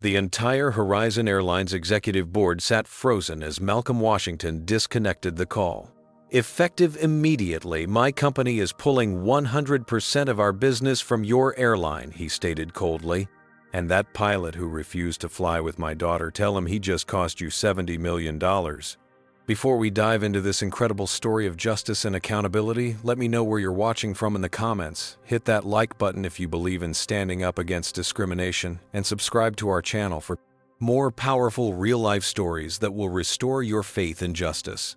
The entire Horizon Airlines executive board sat frozen as Malcolm Washington disconnected the call. "Effective immediately, my company is pulling 100% of our business from your airline," he stated coldly. "And that pilot who refused to fly with my daughter, tell him he just cost you $70 million. Before we dive into this incredible story of justice and accountability, let me know where you're watching from in the comments. Hit that like button if you believe in standing up against discrimination, and subscribe to our channel for more powerful real-life stories that will restore your faith in justice.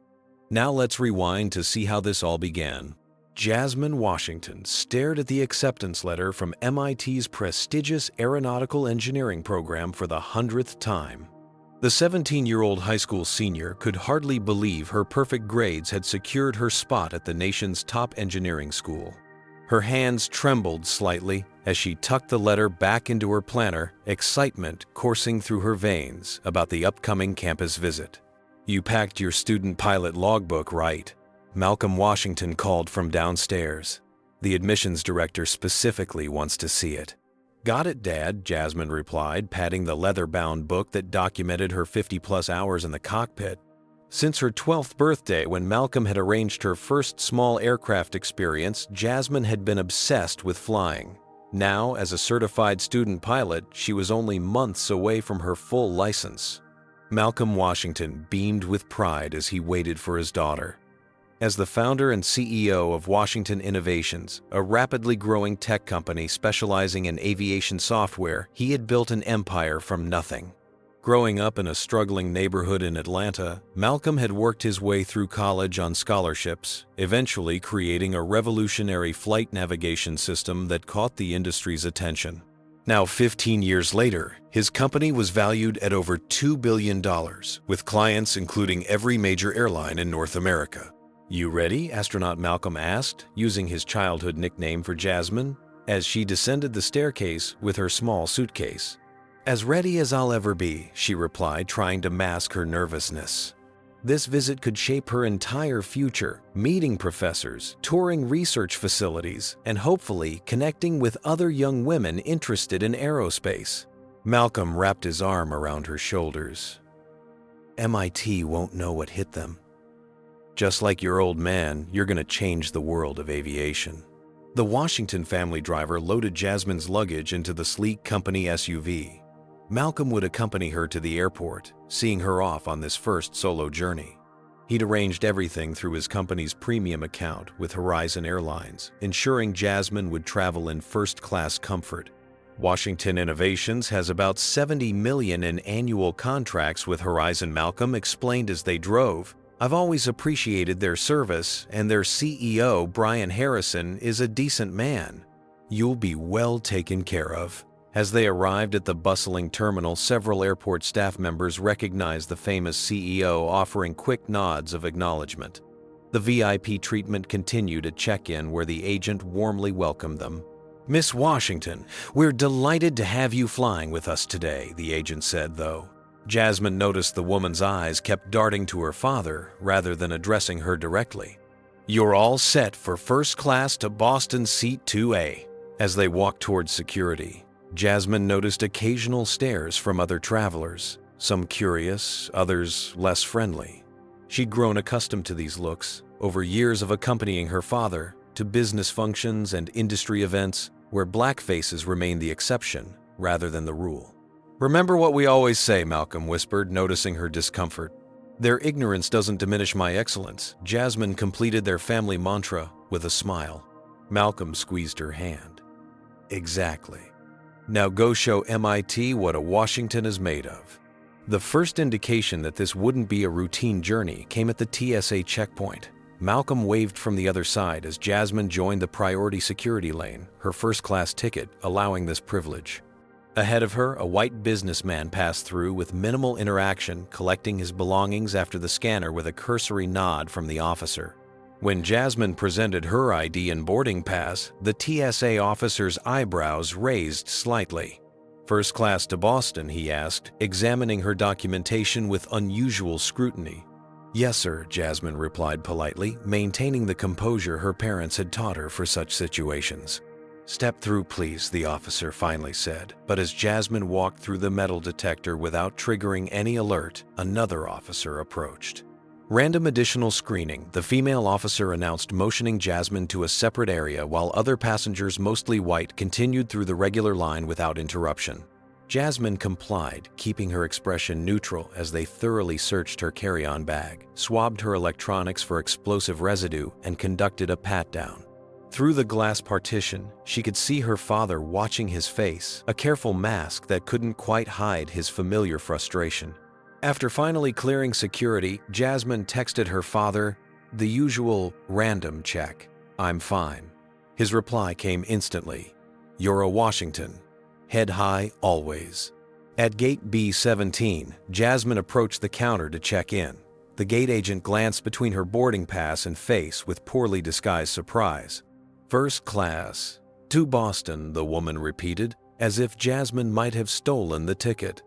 Now let's rewind to see how this all began. Jasmine Washington stared at the acceptance letter from MIT's prestigious aeronautical engineering program for the 100th time. The 17-year-old high school senior could hardly believe her perfect grades had secured her spot at the nation's top engineering school. Her hands trembled slightly as she tucked the letter back into her planner, excitement coursing through her veins about the upcoming campus visit. "You packed your student pilot logbook, right?" Malcolm Washington called from downstairs. "The admissions director specifically wants to see it." "Got it, Dad," Jasmine replied, patting the leather-bound book that documented her 50-plus hours in the cockpit. Since her 12th birthday, when Malcolm had arranged her first small aircraft experience, Jasmine had been obsessed with flying. Now, as a certified student pilot, she was only months away from her full license. Malcolm Washington beamed with pride as he waited for his daughter. As the founder and CEO of Washington Innovations, a rapidly growing tech company specializing in aviation software, he had built an empire from nothing. Growing up in a struggling neighborhood in Atlanta, Malcolm had worked his way through college on scholarships, eventually creating a revolutionary flight navigation system that caught the industry's attention. Now, 15 years later, his company was valued at over $2 billion, with clients including every major airline in North America. "You ready?" astronaut Malcolm asked, using his childhood nickname for Jasmine, as she descended the staircase with her small suitcase. "As ready as I'll ever be," she replied, trying to mask her nervousness. This visit could shape her entire future, meeting professors, touring research facilities, and hopefully connecting with other young women interested in aerospace. Malcolm wrapped his arm around her shoulders. "MIT won't know what hit them. Just like your old man, you're going to change the world of aviation." The Washington family driver loaded Jasmine's luggage into the sleek company SUV. Malcolm would accompany her to the airport, seeing her off on this first solo journey. He'd arranged everything through his company's premium account with Horizon Airlines, ensuring Jasmine would travel in first-class comfort. Washington Innovations has about $70 million in annual contracts with Horizon, Malcolm explained as they drove. "I've always appreciated their service, and their CEO, Brian Harrison, is a decent man. You'll be well taken care of." As they arrived at the bustling terminal, several airport staff members recognized the famous CEO, offering quick nods of acknowledgement. The VIP treatment continued at check-in, where the agent warmly welcomed them. "Miss Washington, we're delighted to have you flying with us today," the agent said, though. Jasmine noticed the woman's eyes kept darting to her father rather than addressing her directly. "You're all set for first class to Boston Seat 2A." As they walked towards security, Jasmine noticed occasional stares from other travelers, some curious, others less friendly. She'd grown accustomed to these looks over years of accompanying her father to business functions and industry events where black faces remained the exception rather than the rule. "Remember what we always say," Malcolm whispered, noticing her discomfort. "Their ignorance doesn't diminish my excellence." Jasmine completed their family mantra with a smile. Malcolm squeezed her hand. "Exactly. Now go show MIT what a Washington is made of." The first indication that this wouldn't be a routine journey came at the TSA checkpoint. Malcolm waved from the other side as Jasmine joined the priority security lane, her first-class ticket allowing this privilege. Ahead of her, a white businessman passed through with minimal interaction, collecting his belongings after the scanner with a cursory nod from the officer. When Jasmine presented her ID and boarding pass, the TSA officer's eyebrows raised slightly. "First class to Boston?" he asked, examining her documentation with unusual scrutiny. "Yes, sir," Jasmine replied politely, maintaining the composure her parents had taught her for such situations. "Step through, please," the officer finally said. But as Jasmine walked through the metal detector without triggering any alert, another officer approached. Random additional screening, the female officer announced, motioning Jasmine to a separate area while other passengers, mostly white, continued through the regular line without interruption. Jasmine complied, keeping her expression neutral as they thoroughly searched her carry-on bag, swabbed her electronics for explosive residue, and conducted a pat-down. Through the glass partition, she could see her father watching his face, a careful mask that couldn't quite hide his familiar frustration. After finally clearing security, Jasmine texted her father the usual random check, "I'm fine." His reply came instantly, "You're a Washington. Head high, always." At gate B-17, Jasmine approached the counter to check in. The gate agent glanced between her boarding pass and face with poorly disguised surprise. "First class. To Boston," the woman repeated, as if Jasmine might have stolen the ticket.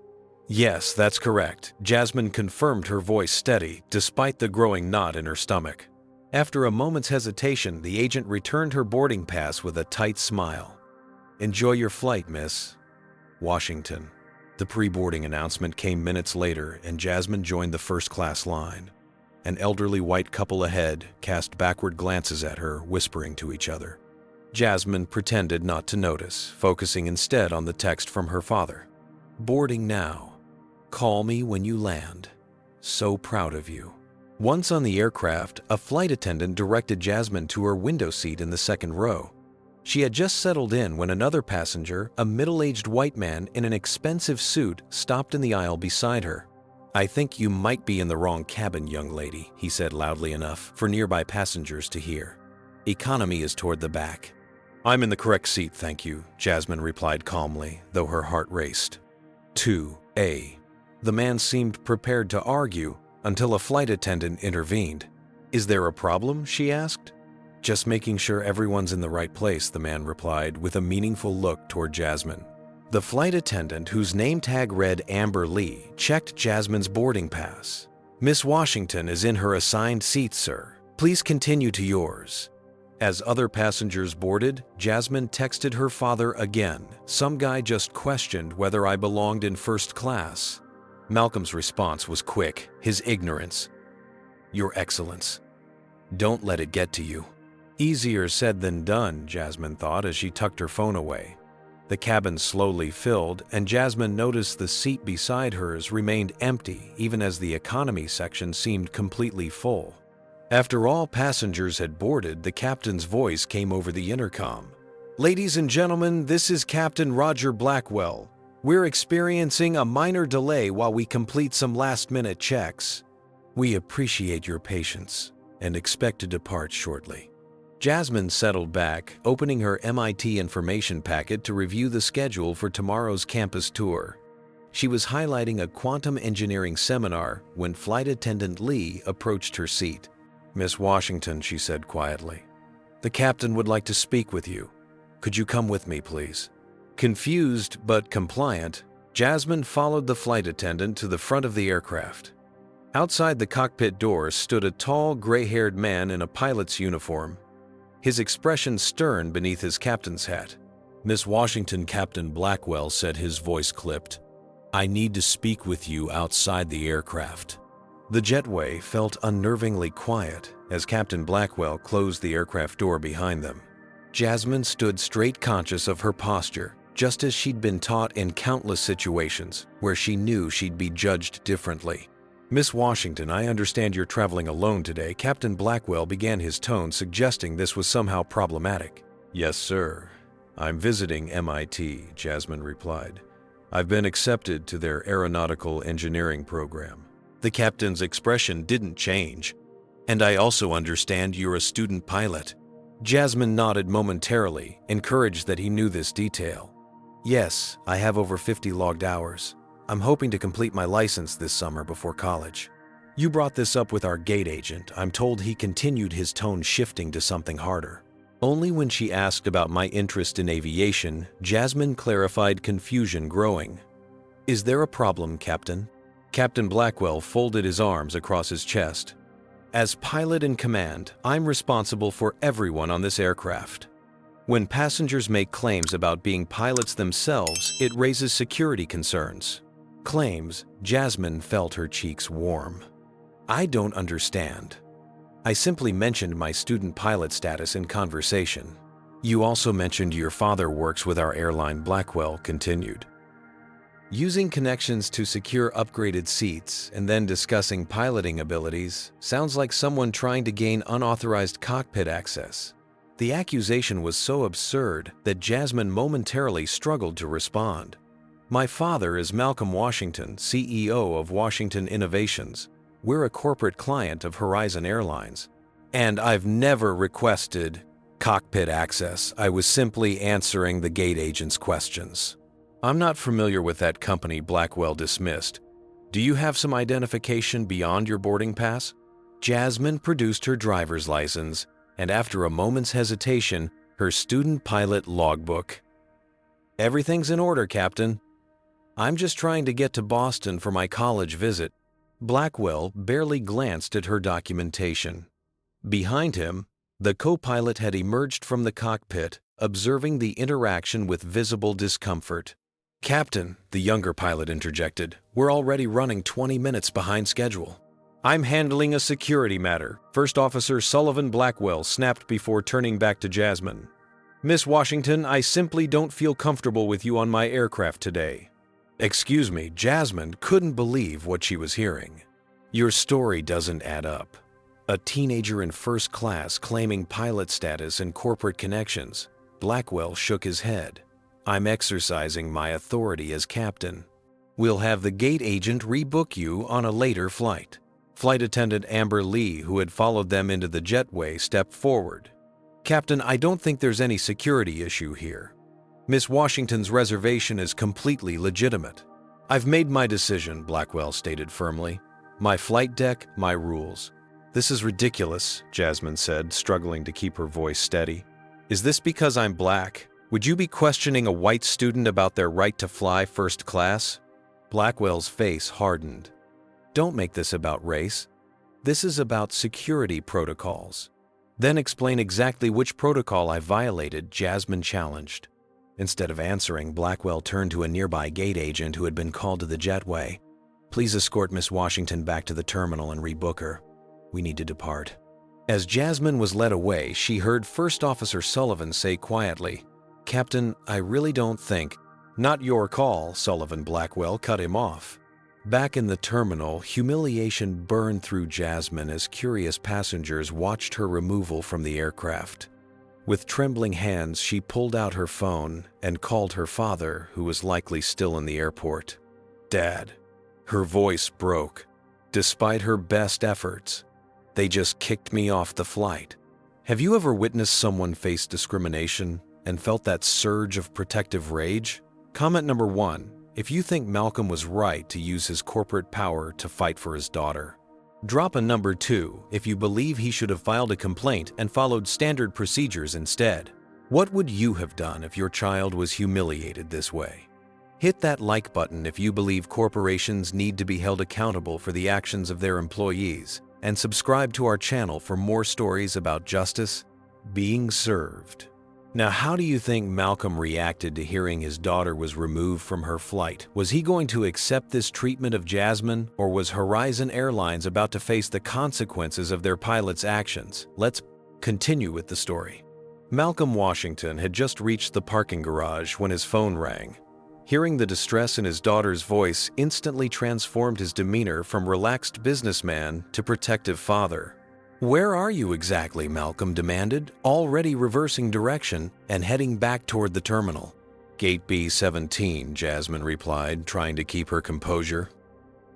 "Yes, that's correct," Jasmine confirmed, her voice steady, despite the growing knot in her stomach. After a moment's hesitation, the agent returned her boarding pass with a tight smile. "Enjoy your flight, Miss Washington." The pre-boarding announcement came minutes later, and Jasmine joined the first-class line. An elderly white couple ahead cast backward glances at her, whispering to each other. Jasmine pretended not to notice, focusing instead on the text from her father. "Boarding now. Call me when you land. So proud of you." Once on the aircraft, a flight attendant directed Jasmine to her window seat in the second row. She had just settled in when another passenger, a middle-aged white man in an expensive suit, stopped in the aisle beside her. "I think you might be in the wrong cabin, young lady," he said loudly enough for nearby passengers to hear. "Economy is toward the back." "I'm in the correct seat, thank you," Jasmine replied calmly, though her heart raced. 2A. The man seemed prepared to argue until a flight attendant intervened. "Is there a problem?" she asked. "Just making sure everyone's in the right place," the man replied with a meaningful look toward Jasmine. The flight attendant, whose name tag read Amber Lee, checked Jasmine's boarding pass. "Miss Washington is in her assigned seat, sir. Please continue to yours." As other passengers boarded, Jasmine texted her father again. "Some guy just questioned whether I belonged in first class." Malcolm's response was quick, his ignorance. "Your Excellence. Don't let it get to you." Easier said than done, Jasmine thought as she tucked her phone away. The cabin slowly filled, and Jasmine noticed the seat beside hers remained empty even as the economy section seemed completely full. After all passengers had boarded, the captain's voice came over the intercom. "Ladies and gentlemen, this is Captain Roger Blackwell. We're experiencing a minor delay while we complete some last-minute checks. We appreciate your patience and expect to depart shortly." Jasmine settled back, opening her MIT information packet to review the schedule for tomorrow's campus tour. She was highlighting a quantum engineering seminar when Flight Attendant Lee approached her seat. "Miss Washington," she said quietly, "the captain would like to speak with you. Could you come with me, please?" Confused but compliant, Jasmine followed the flight attendant to the front of the aircraft. Outside the cockpit door stood a tall, gray-haired man in a pilot's uniform, his expression stern beneath his captain's hat. "Miss Washington," Captain Blackwell said, his voice clipped. "I need to speak with you outside the aircraft." The jetway felt unnervingly quiet as Captain Blackwell closed the aircraft door behind them. Jasmine stood straight, conscious of her posture, just as she'd been taught in countless situations where she knew she'd be judged differently. "Miss Washington, I understand you're traveling alone today." Captain Blackwell began, his tone suggesting this was somehow problematic. "Yes, sir. I'm visiting MIT," Jasmine replied. "I've been accepted to their aeronautical engineering program." The captain's expression didn't change. "And I also understand you're a student pilot." Jasmine nodded momentarily, encouraged that he knew this detail. "Yes, I have over 50 logged hours. I'm hoping to complete my license this summer before college." "You brought this up with our gate agent," I'm told he continued, his tone shifting to something harder. Only when she asked about my interest in aviation, Jasmine clarified, confusion growing. "Is there a problem, Captain?" Captain Blackwell folded his arms across his chest. "As pilot in command, I'm responsible for everyone on this aircraft. When passengers make claims about being pilots themselves, it raises security concerns. Claims, Jasmine felt her cheeks warm. I don't understand. I simply mentioned my student pilot status in conversation. You also mentioned your father works with our airline, Blackwell continued. Using connections to secure upgraded seats and then discussing piloting abilities sounds like someone trying to gain unauthorized cockpit access. The accusation was so absurd that Jasmine momentarily struggled to respond. My father is Malcolm Washington, CEO of Washington Innovations. We're a corporate client of Horizon Airlines. And I've never requested cockpit access. I was simply answering the gate agent's questions. I'm not familiar with that company, Blackwell dismissed. Do you have some identification beyond your boarding pass? Jasmine produced her driver's license, and after a moment's hesitation, her student pilot logbook. Everything's in order, Captain. I'm just trying to get to Boston for my college visit. Blackwell barely glanced at her documentation. Behind him, the co-pilot had emerged from the cockpit, observing the interaction with visible discomfort. Captain, the younger pilot interjected, we're already running 20 minutes behind schedule. I'm handling a security matter, First Officer Sullivan Blackwell snapped before turning back to Jasmine. Miss Washington, I simply don't feel comfortable with you on my aircraft today. Excuse me, Jasmine couldn't believe what she was hearing. Your story doesn't add up. A teenager in first class claiming pilot status and corporate connections. Blackwell shook his head. I'm exercising my authority as captain. We'll have the gate agent rebook you on a later flight. Flight attendant Amber Lee, who had followed them into the jetway, stepped forward. Captain, I don't think there's any security issue here. Miss Washington's reservation is completely legitimate. I've made my decision, Blackwell stated firmly. My flight deck, my rules. This is ridiculous, Jasmine said, struggling to keep her voice steady. Is this because I'm black? Would you be questioning a white student about their right to fly first class? Blackwell's face hardened. Don't make this about race. This is about security protocols. Then explain exactly which protocol I violated, Jasmine challenged. Instead of answering, Blackwell turned to a nearby gate agent who had been called to the jetway. Please escort Miss Washington back to the terminal and rebook her. We need to depart. As Jasmine was led away, she heard First Officer Sullivan say quietly, Captain, I really don't think. Not your call, Sullivan Blackwell cut him off. Back in the terminal, humiliation burned through Jasmine as curious passengers watched her removal from the aircraft. With trembling hands, she pulled out her phone and called her father, who was likely still in the airport. Dad. Her voice broke. Despite her best efforts, they just kicked me off the flight. Have you ever witnessed someone face discrimination and felt that surge of protective rage? Comment number 1. If you think Malcolm was right to use his corporate power to fight for his daughter. Drop a number 2 if you believe he should have filed a complaint and followed standard procedures instead. What would you have done if your child was humiliated this way? Hit that like button if you believe corporations need to be held accountable for the actions of their employees, and subscribe to our channel for more stories about justice being served. Now, how do you think Malcolm reacted to hearing his daughter was removed from her flight? Was he going to accept this treatment of Jasmine, or was Horizon Airlines about to face the consequences of their pilot's actions? Let's continue with the story. Malcolm Washington had just reached the parking garage when his phone rang. Hearing the distress in his daughter's voice instantly transformed his demeanor from relaxed businessman to protective father. Where are you exactly? Malcolm demanded, already reversing direction and heading back toward the terminal. Gate B-17, Jasmine replied, trying to keep her composure.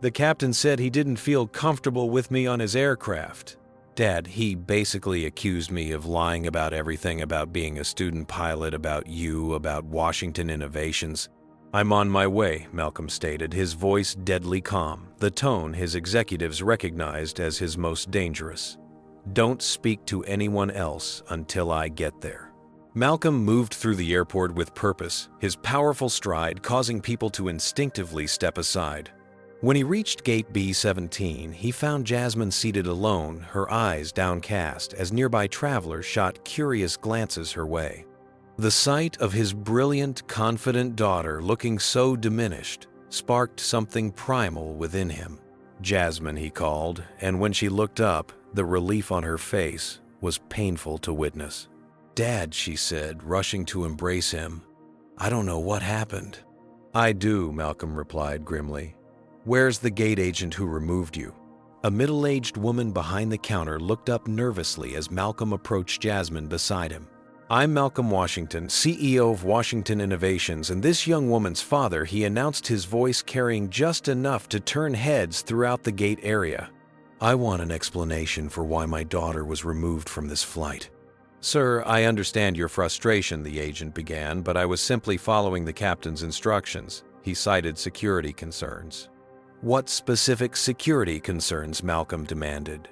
The captain said he didn't feel comfortable with me on his aircraft. Dad, he basically accused me of lying about everything, about being a student pilot, about you, about Washington Innovations. I'm on my way, Malcolm stated, his voice deadly calm, the tone his executives recognized as his most dangerous. Don't speak to anyone else until I get there. Malcolm moved through the airport with purpose, his powerful stride causing people to instinctively step aside. When he reached Gate B-17, he found Jasmine seated alone, her eyes downcast as nearby travelers shot curious glances her way. The sight of his brilliant, confident daughter looking so diminished sparked something primal within him. Jasmine, he called, and when she looked up, the relief on her face was painful to witness. "Dad," she said, rushing to embrace him. "I don't know what happened." "I do," Malcolm replied grimly. "Where's the gate agent who removed you?" A middle-aged woman behind the counter looked up nervously as Malcolm approached Jasmine beside him. "I'm Malcolm Washington, CEO of Washington Innovations, and this young woman's father," he announced, his voice carrying just enough to turn heads throughout the gate area. "I want an explanation for why my daughter was removed from this flight." "Sir, I understand your frustration," the agent began, "but I was simply following the captain's instructions." He cited security concerns. "What specific security concerns?" Malcolm demanded.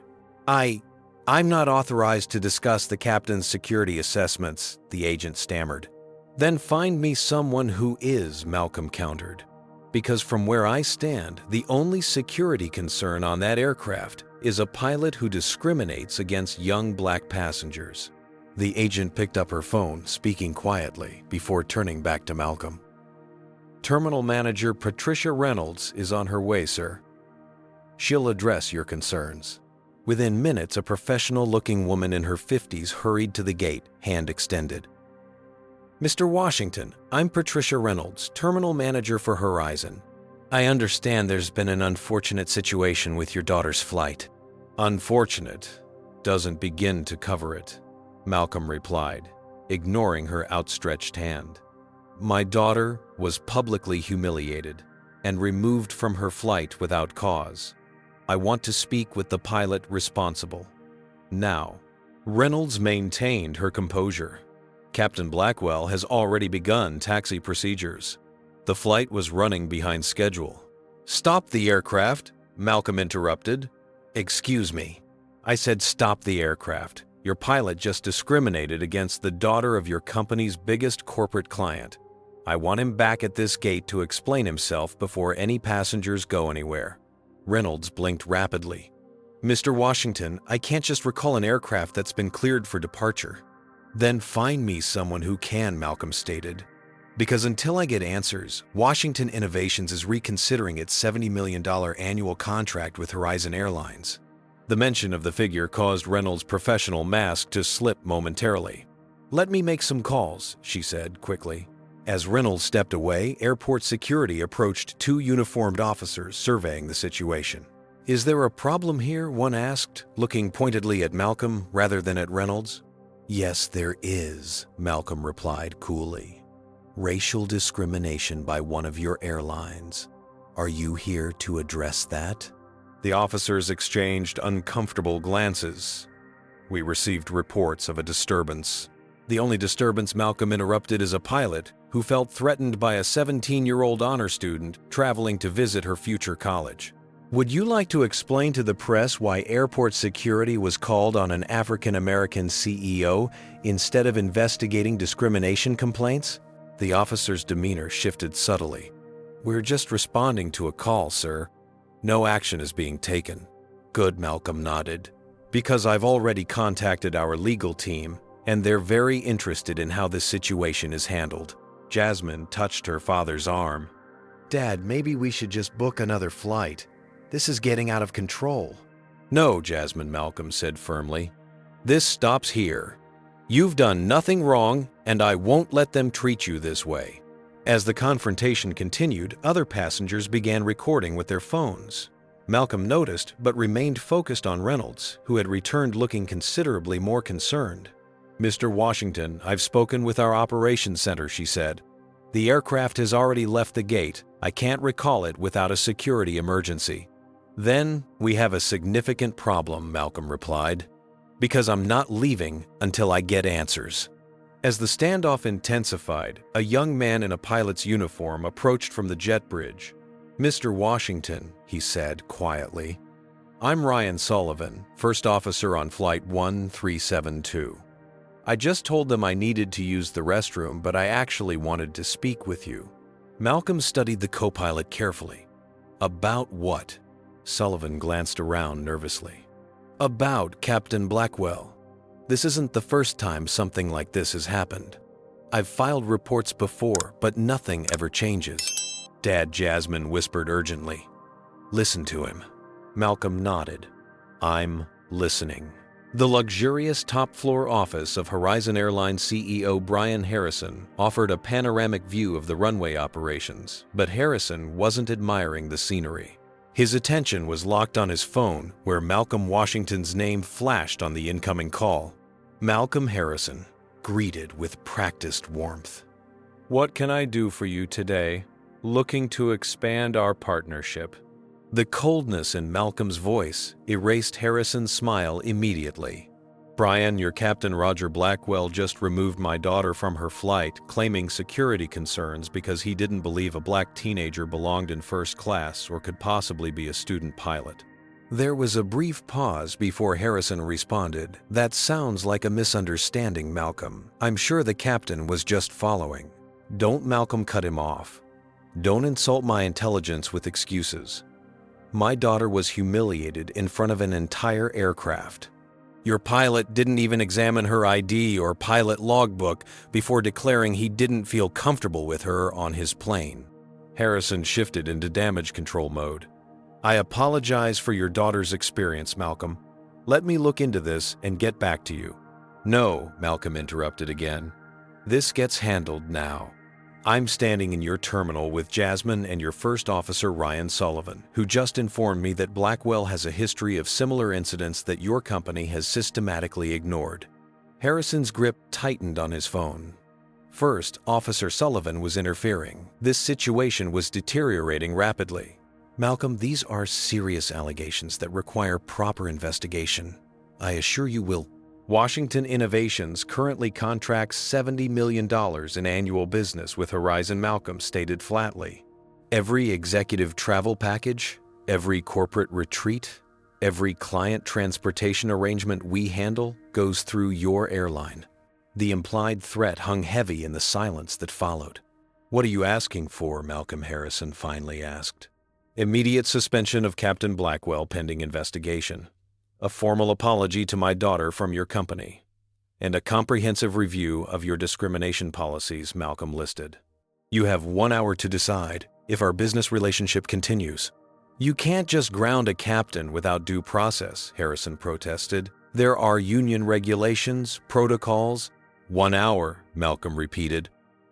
I'm not authorized to discuss the captain's security assessments," the agent stammered. "Then find me someone who is," Malcolm countered. "Because from where I stand, the only security concern on that aircraft is a pilot who discriminates against young black passengers." The agent picked up her phone, speaking quietly, before turning back to Malcolm. "Terminal Manager Patricia Reynolds is on her way, sir. She'll address your concerns." Within minutes, a professional-looking woman in her 50s hurried to the gate, hand extended. "Mr. Washington, I'm Patricia Reynolds, Terminal Manager for Horizon. I understand there's been an unfortunate situation with your daughter's flight." "Unfortunate doesn't begin to cover it," Malcolm replied, ignoring her outstretched hand. "My daughter was publicly humiliated and removed from her flight without cause. I want to speak with the pilot responsible now." Reynolds maintained her composure. "Captain Blackwell has already begun taxi procedures. The flight was running behind schedule." "Stop the aircraft," Malcolm interrupted. "Excuse me. I said stop the aircraft. Your pilot just discriminated against the daughter of your company's biggest corporate client. I want him back at this gate to explain himself before any passengers go anywhere." Reynolds blinked rapidly. "Mr. Washington, I can't just recall an aircraft that's been cleared for departure." "Then find me someone who can," Malcolm stated. "Because until I get answers, Washington Innovations is reconsidering its $70 million annual contract with Horizon Airlines." The mention of the figure caused Reynolds' professional mask to slip momentarily. "Let me make some calls," she said quickly. As Reynolds stepped away, airport security approached two uniformed officers surveying the situation. "Is there a problem here?" one asked, looking pointedly at Malcolm rather than at Reynolds. "Yes, there is," Malcolm replied coolly. "Racial discrimination by one of your airlines. Are you here to address that?" The officers exchanged uncomfortable glances. "We received reports of a disturbance." "The only disturbance," Malcolm interrupted, "is a pilot who felt threatened by a 17-year-old honor student traveling to visit her future college. Would you like to explain to the press why airport security was called on an African-American CEO instead of investigating discrimination complaints?" The officer's demeanor shifted subtly. "We're just responding to a call, sir. No action is being taken." "Good," Malcolm nodded. "Because I've already contacted our legal team, and they're very interested in how this situation is handled." Jasmine touched her father's arm. "Dad, maybe we should just book another flight. This is getting out of control." "No, Jasmine," Malcolm said firmly. "This stops here. You've done nothing wrong, and I won't let them treat you this way." As the confrontation continued, other passengers began recording with their phones. Malcolm noticed, but remained focused on Reynolds, who had returned looking considerably more concerned. "Mr. Washington, I've spoken with our operations center," she said. "The aircraft has already left the gate. I can't recall it without a security emergency." "Then we have a significant problem," Malcolm replied. "Because I'm not leaving until I get answers." As the standoff intensified, a young man in a pilot's uniform approached from the jet bridge. "Mr. Washington," he said quietly, "I'm Ryan Sullivan, first officer on Flight 1372. I just told them I needed to use the restroom, but I actually wanted to speak with you." Malcolm studied the co-pilot carefully. "About what?" Sullivan glanced around nervously. "About Captain Blackwell. This isn't the first time something like this has happened." I've filed reports before, but nothing ever changes. Dad, Jasmine whispered urgently. Listen to him. Malcolm nodded. I'm listening. The luxurious top-floor office of Horizon Airline CEO Brian Harrison offered a panoramic view of the runway operations, but Harrison wasn't admiring the scenery. His attention was locked on his phone, where Malcolm Washington's name flashed on the incoming call. Malcolm Harrison, greeted with practiced warmth. What can I do for you today? Looking to expand our partnership. The coldness in Malcolm's voice erased Harrison's smile immediately. Brian, your Captain Roger Blackwell just removed my daughter from her flight, claiming security concerns because he didn't believe a black teenager belonged in first class or could possibly be a student pilot. There was a brief pause before Harrison responded. That sounds like a misunderstanding, Malcolm. I'm sure the captain was just following. Don't, Malcolm cut him off. Don't insult my intelligence with excuses. My daughter was humiliated in front of an entire aircraft. Your pilot didn't even examine her ID or pilot logbook before declaring he didn't feel comfortable with her on his plane. Harrison shifted into damage control mode. I apologize for your daughter's experience, Malcolm. Let me look into this and get back to you. No, Malcolm interrupted again. This gets handled now. I'm standing in your terminal with Jasmine and your first officer, Ryan Sullivan, who just informed me that Blackwell has a history of similar incidents that your company has systematically ignored. Harrison's grip tightened on his phone. First, Officer Sullivan was interfering. This situation was deteriorating rapidly. Malcolm, these are serious allegations that require proper investigation. I assure you will. Washington Innovations currently contracts $70 million in annual business with Horizon, Malcolm stated flatly. Every executive travel package, every corporate retreat, every client transportation arrangement we handle goes through your airline. The implied threat hung heavy in the silence that followed. What are you asking for? Malcolm Harrison finally asked. Immediate suspension of Captain Blackwell pending investigation. A formal apology to my daughter from your company, and a comprehensive review of your discrimination policies, Malcolm listed. You have 1 hour to decide if our business relationship continues. You can't just ground a captain without due process, Harrison protested. There are union regulations, protocols. 1 hour, Malcolm repeated.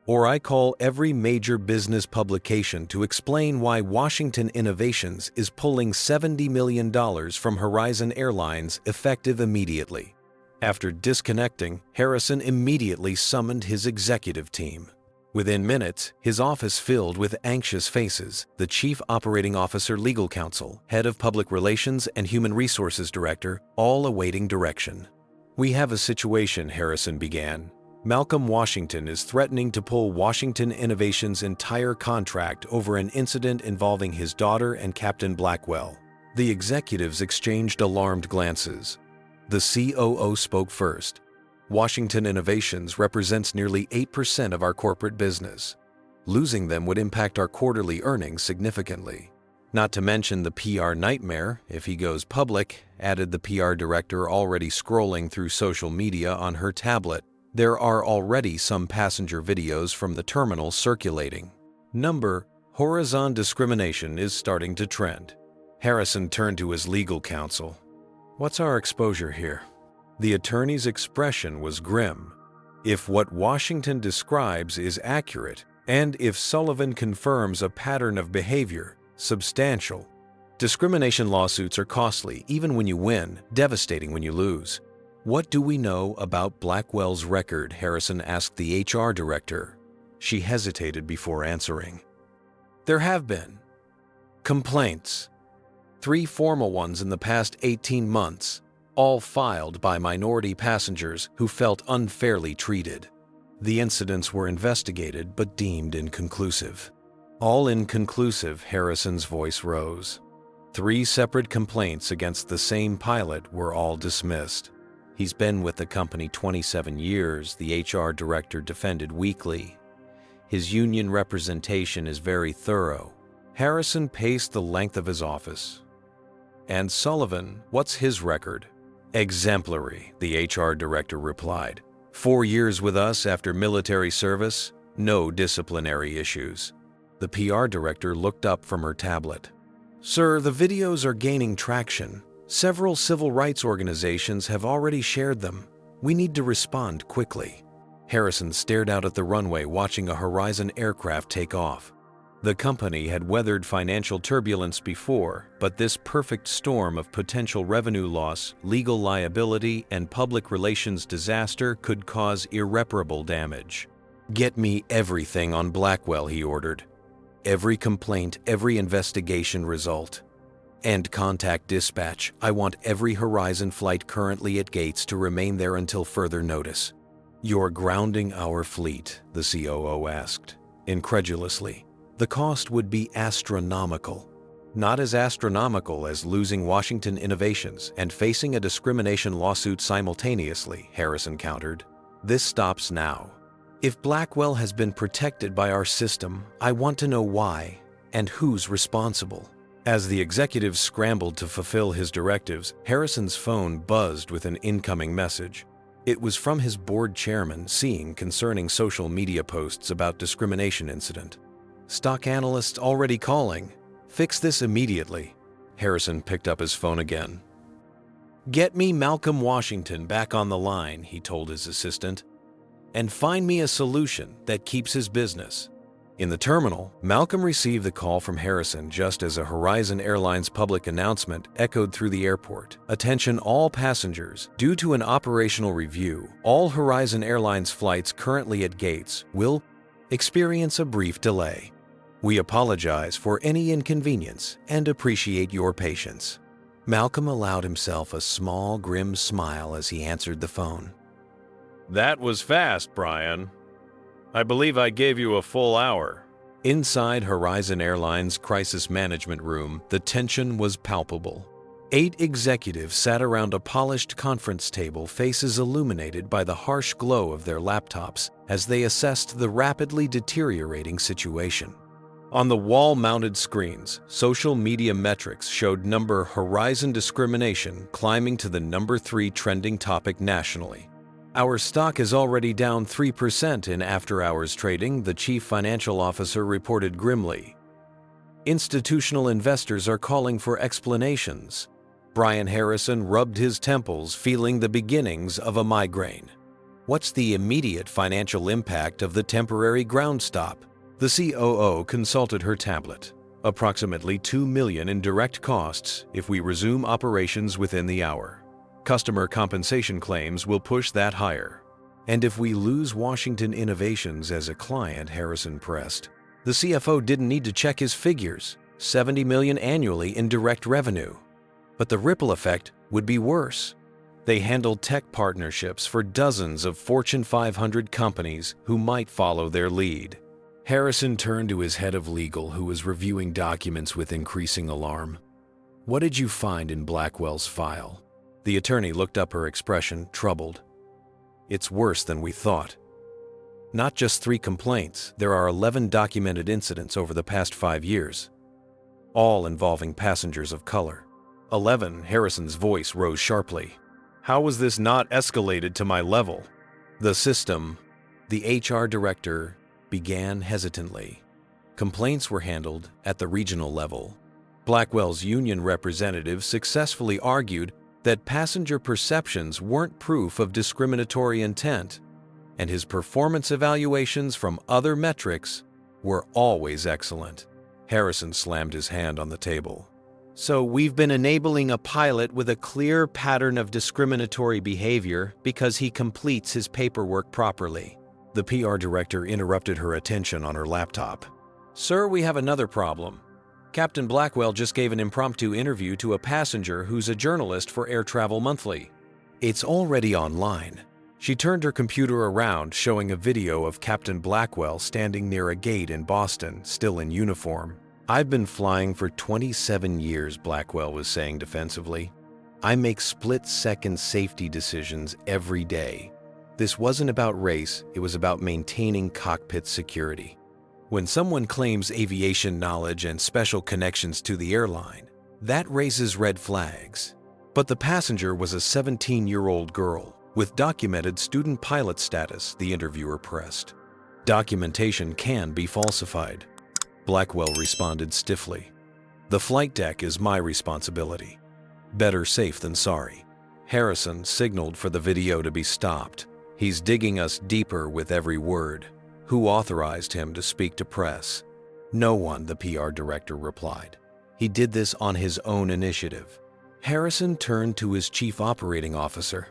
Or I call every major business publication to explain why Washington Innovations is pulling $70 million from Horizon Airlines effective immediately. After disconnecting, Harrison immediately summoned his executive team. Within minutes, his office filled with anxious faces, the Chief Operating Officer, Legal Counsel, Head of Public Relations, and Human Resources Director, all awaiting direction. We have a situation, Harrison began. Malcolm Washington is threatening to pull Washington Innovations' entire contract over an incident involving his daughter and Captain Blackwell. The executives exchanged alarmed glances. The COO spoke first. Washington Innovations represents nearly 8% of our corporate business. Losing them would impact our quarterly earnings significantly. Not to mention the PR nightmare if he goes public, added the PR director, already scrolling through social media on her tablet. There are already some passenger videos from the terminal circulating. Number, Horizon discrimination is starting to trend. Harrison turned to his legal counsel. What's our exposure here? The attorney's expression was grim. If what Washington describes is accurate, and if Sullivan confirms a pattern of behavior, substantial. Discrimination lawsuits are costly even when you win, devastating when you lose. What do we know about Blackwell's record? Harrison asked the HR director. She hesitated before answering. There have been complaints. 3 formal ones in the past 18 months, all filed by minority passengers who felt unfairly treated. The incidents were investigated but deemed inconclusive. All inconclusive, Harrison's voice rose. 3 separate complaints against the same pilot were all dismissed. He's been with the company 27 years, the HR director defended weakly. His union representation is very thorough. Harrison paced the length of his office. And Sullivan, what's his record? Exemplary, the HR director replied. 4 years with us after military service, no disciplinary issues. The PR director looked up from her tablet. Sir, the videos are gaining traction. Several civil rights organizations have already shared them. We need to respond quickly. Harrison stared out at the runway, watching a Horizon aircraft take off. The company had weathered financial turbulence before, but this perfect storm of potential revenue loss, legal liability, and public relations disaster could cause irreparable damage. "Get me everything on Blackwell," he ordered. "Every complaint, every investigation result. And contact dispatch. I want every Horizon flight currently at gates to remain there until further notice." "You're grounding our fleet?" the COO asked, incredulously. "The cost would be astronomical." "Not as astronomical as losing Washington Innovations and facing a discrimination lawsuit simultaneously," Harrison countered. "This stops now. If Blackwell has been protected by our system, I want to know why and who's responsible." As the executive scrambled to fulfill his directives, Harrison's phone buzzed with an incoming message. It was from his board chairman, seeing concerning social media posts about discrimination incident. "Stock analysts already calling. Fix this immediately." Harrison picked up his phone again. "Get me Malcolm Washington back on the line," he told his assistant, "and find me a solution that keeps his business." In the terminal, Malcolm received the call from Harrison just as a Horizon Airlines public announcement echoed through the airport. "Attention all passengers. Due to an operational review, all Horizon Airlines flights currently at gates will experience a brief delay. We apologize for any inconvenience and appreciate your patience." Malcolm allowed himself a small, grim smile as he answered the phone. "That was fast, Brian. I believe I gave you a full hour." Inside Horizon Airlines' crisis management room, the tension was palpable. 8 executives sat around a polished conference table, faces illuminated by the harsh glow of their laptops as they assessed the rapidly deteriorating situation. On the wall-mounted screens, social media metrics showed number Horizon discrimination climbing to the number 3 trending topic nationally. "Our stock is already down 3% in after-hours trading," the chief financial officer reported grimly. "Institutional investors are calling for explanations." Brian Harrison rubbed his temples, feeling the beginnings of a migraine. "What's the immediate financial impact of the temporary ground stop?" The COO consulted her tablet. "Approximately $2 million in direct costs if we resume operations within the hour. Customer compensation claims will push that higher." "And if we lose Washington Innovations as a client," Harrison pressed. The CFO didn't need to check his figures. $70 million annually in direct revenue. But the ripple effect would be worse. They handled tech partnerships for dozens of Fortune 500 companies who might follow their lead. Harrison turned to his head of legal, who was reviewing documents with increasing alarm. "What did you find in Blackwell's file?" The attorney looked up, her expression troubled. "It's worse than we thought. Not just 3 complaints, there are 11 documented incidents over the past 5 years, all involving passengers of color." 11, Harrison's voice rose sharply. "How was this not escalated to my level?" "The system," the HR director began hesitantly. "Complaints were handled at the regional level." Blackwell's union representative successfully argued that passenger perceptions weren't proof of discriminatory intent, and his performance evaluations from other metrics were always excellent. Harrison slammed his hand on the table. "So we've been enabling a pilot with a clear pattern of discriminatory behavior because he completes his paperwork properly." The PR director interrupted her attention on her laptop. "Sir, we have another problem. Captain Blackwell just gave an impromptu interview to a passenger who's a journalist for Air Travel Monthly. It's already online." She turned her computer around, showing a video of Captain Blackwell standing near a gate in Boston, still in uniform. "I've been flying for 27 years, Blackwell was saying defensively. "I make split-second safety decisions every day. This wasn't about race, it was about maintaining cockpit security." When someone claims aviation knowledge and special connections to the airline, that raises red flags. But the passenger was a 17-year-old girl, With documented student pilot status, the interviewer pressed. Documentation can be falsified. Blackwell responded stiffly. The flight deck is my responsibility. Better safe than sorry. Harrison signaled for the video to be stopped. He's digging us deeper with every word. Who authorized him to speak to press? No one, the PR director replied. He did this on his own initiative. Harrison turned to his chief operating officer.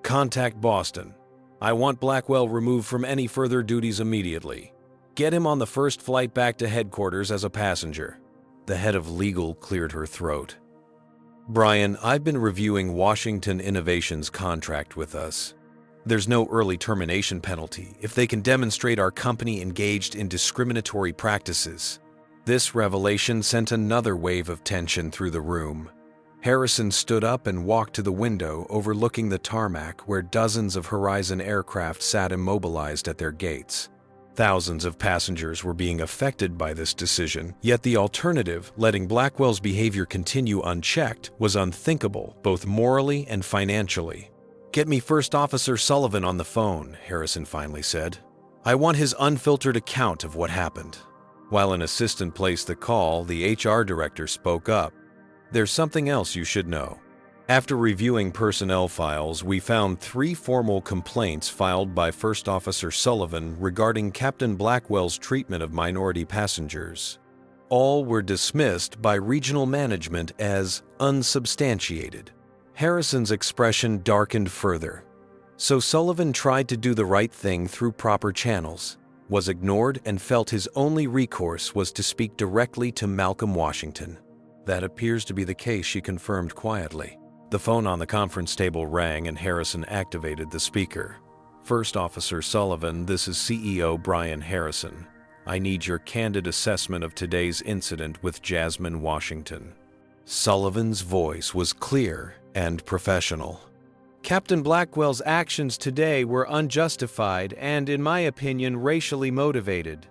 Contact Boston. I want Blackwell removed from any further duties immediately. Get him on the first flight back to headquarters as a passenger. The head of legal cleared her throat. Brian, I've been reviewing Washington Innovation's contract with us. There's no early termination penalty if they can demonstrate our company engaged in discriminatory practices. This revelation sent another wave of tension through the room. Harrison stood up and walked to the window overlooking the tarmac where dozens of Horizon aircraft sat immobilized at their gates. Thousands of passengers were being affected by this decision, yet the alternative, letting Blackwell's behavior continue unchecked, was unthinkable, both morally and financially. Get me First Officer Sullivan on the phone, Harrison finally said. I want his unfiltered account of what happened. While an assistant placed the call, the HR director spoke up. There's something else you should know. After reviewing personnel files, we found 3 formal complaints filed by First Officer Sullivan regarding Captain Blackwell's treatment of minority passengers. All were dismissed by regional management as unsubstantiated. Harrison's expression darkened further. So Sullivan tried to do the right thing through proper channels, was ignored, and felt his only recourse was to speak directly to Malcolm Washington. That appears to be the case, she confirmed quietly. The phone on the conference table rang and Harrison activated the speaker. First Officer Sullivan, this is CEO Brian Harrison. I need your candid assessment of today's incident with Jasmine Washington. Sullivan's voice was clear and professional. Captain Blackwell's actions today were unjustified and, in my opinion, racially motivated.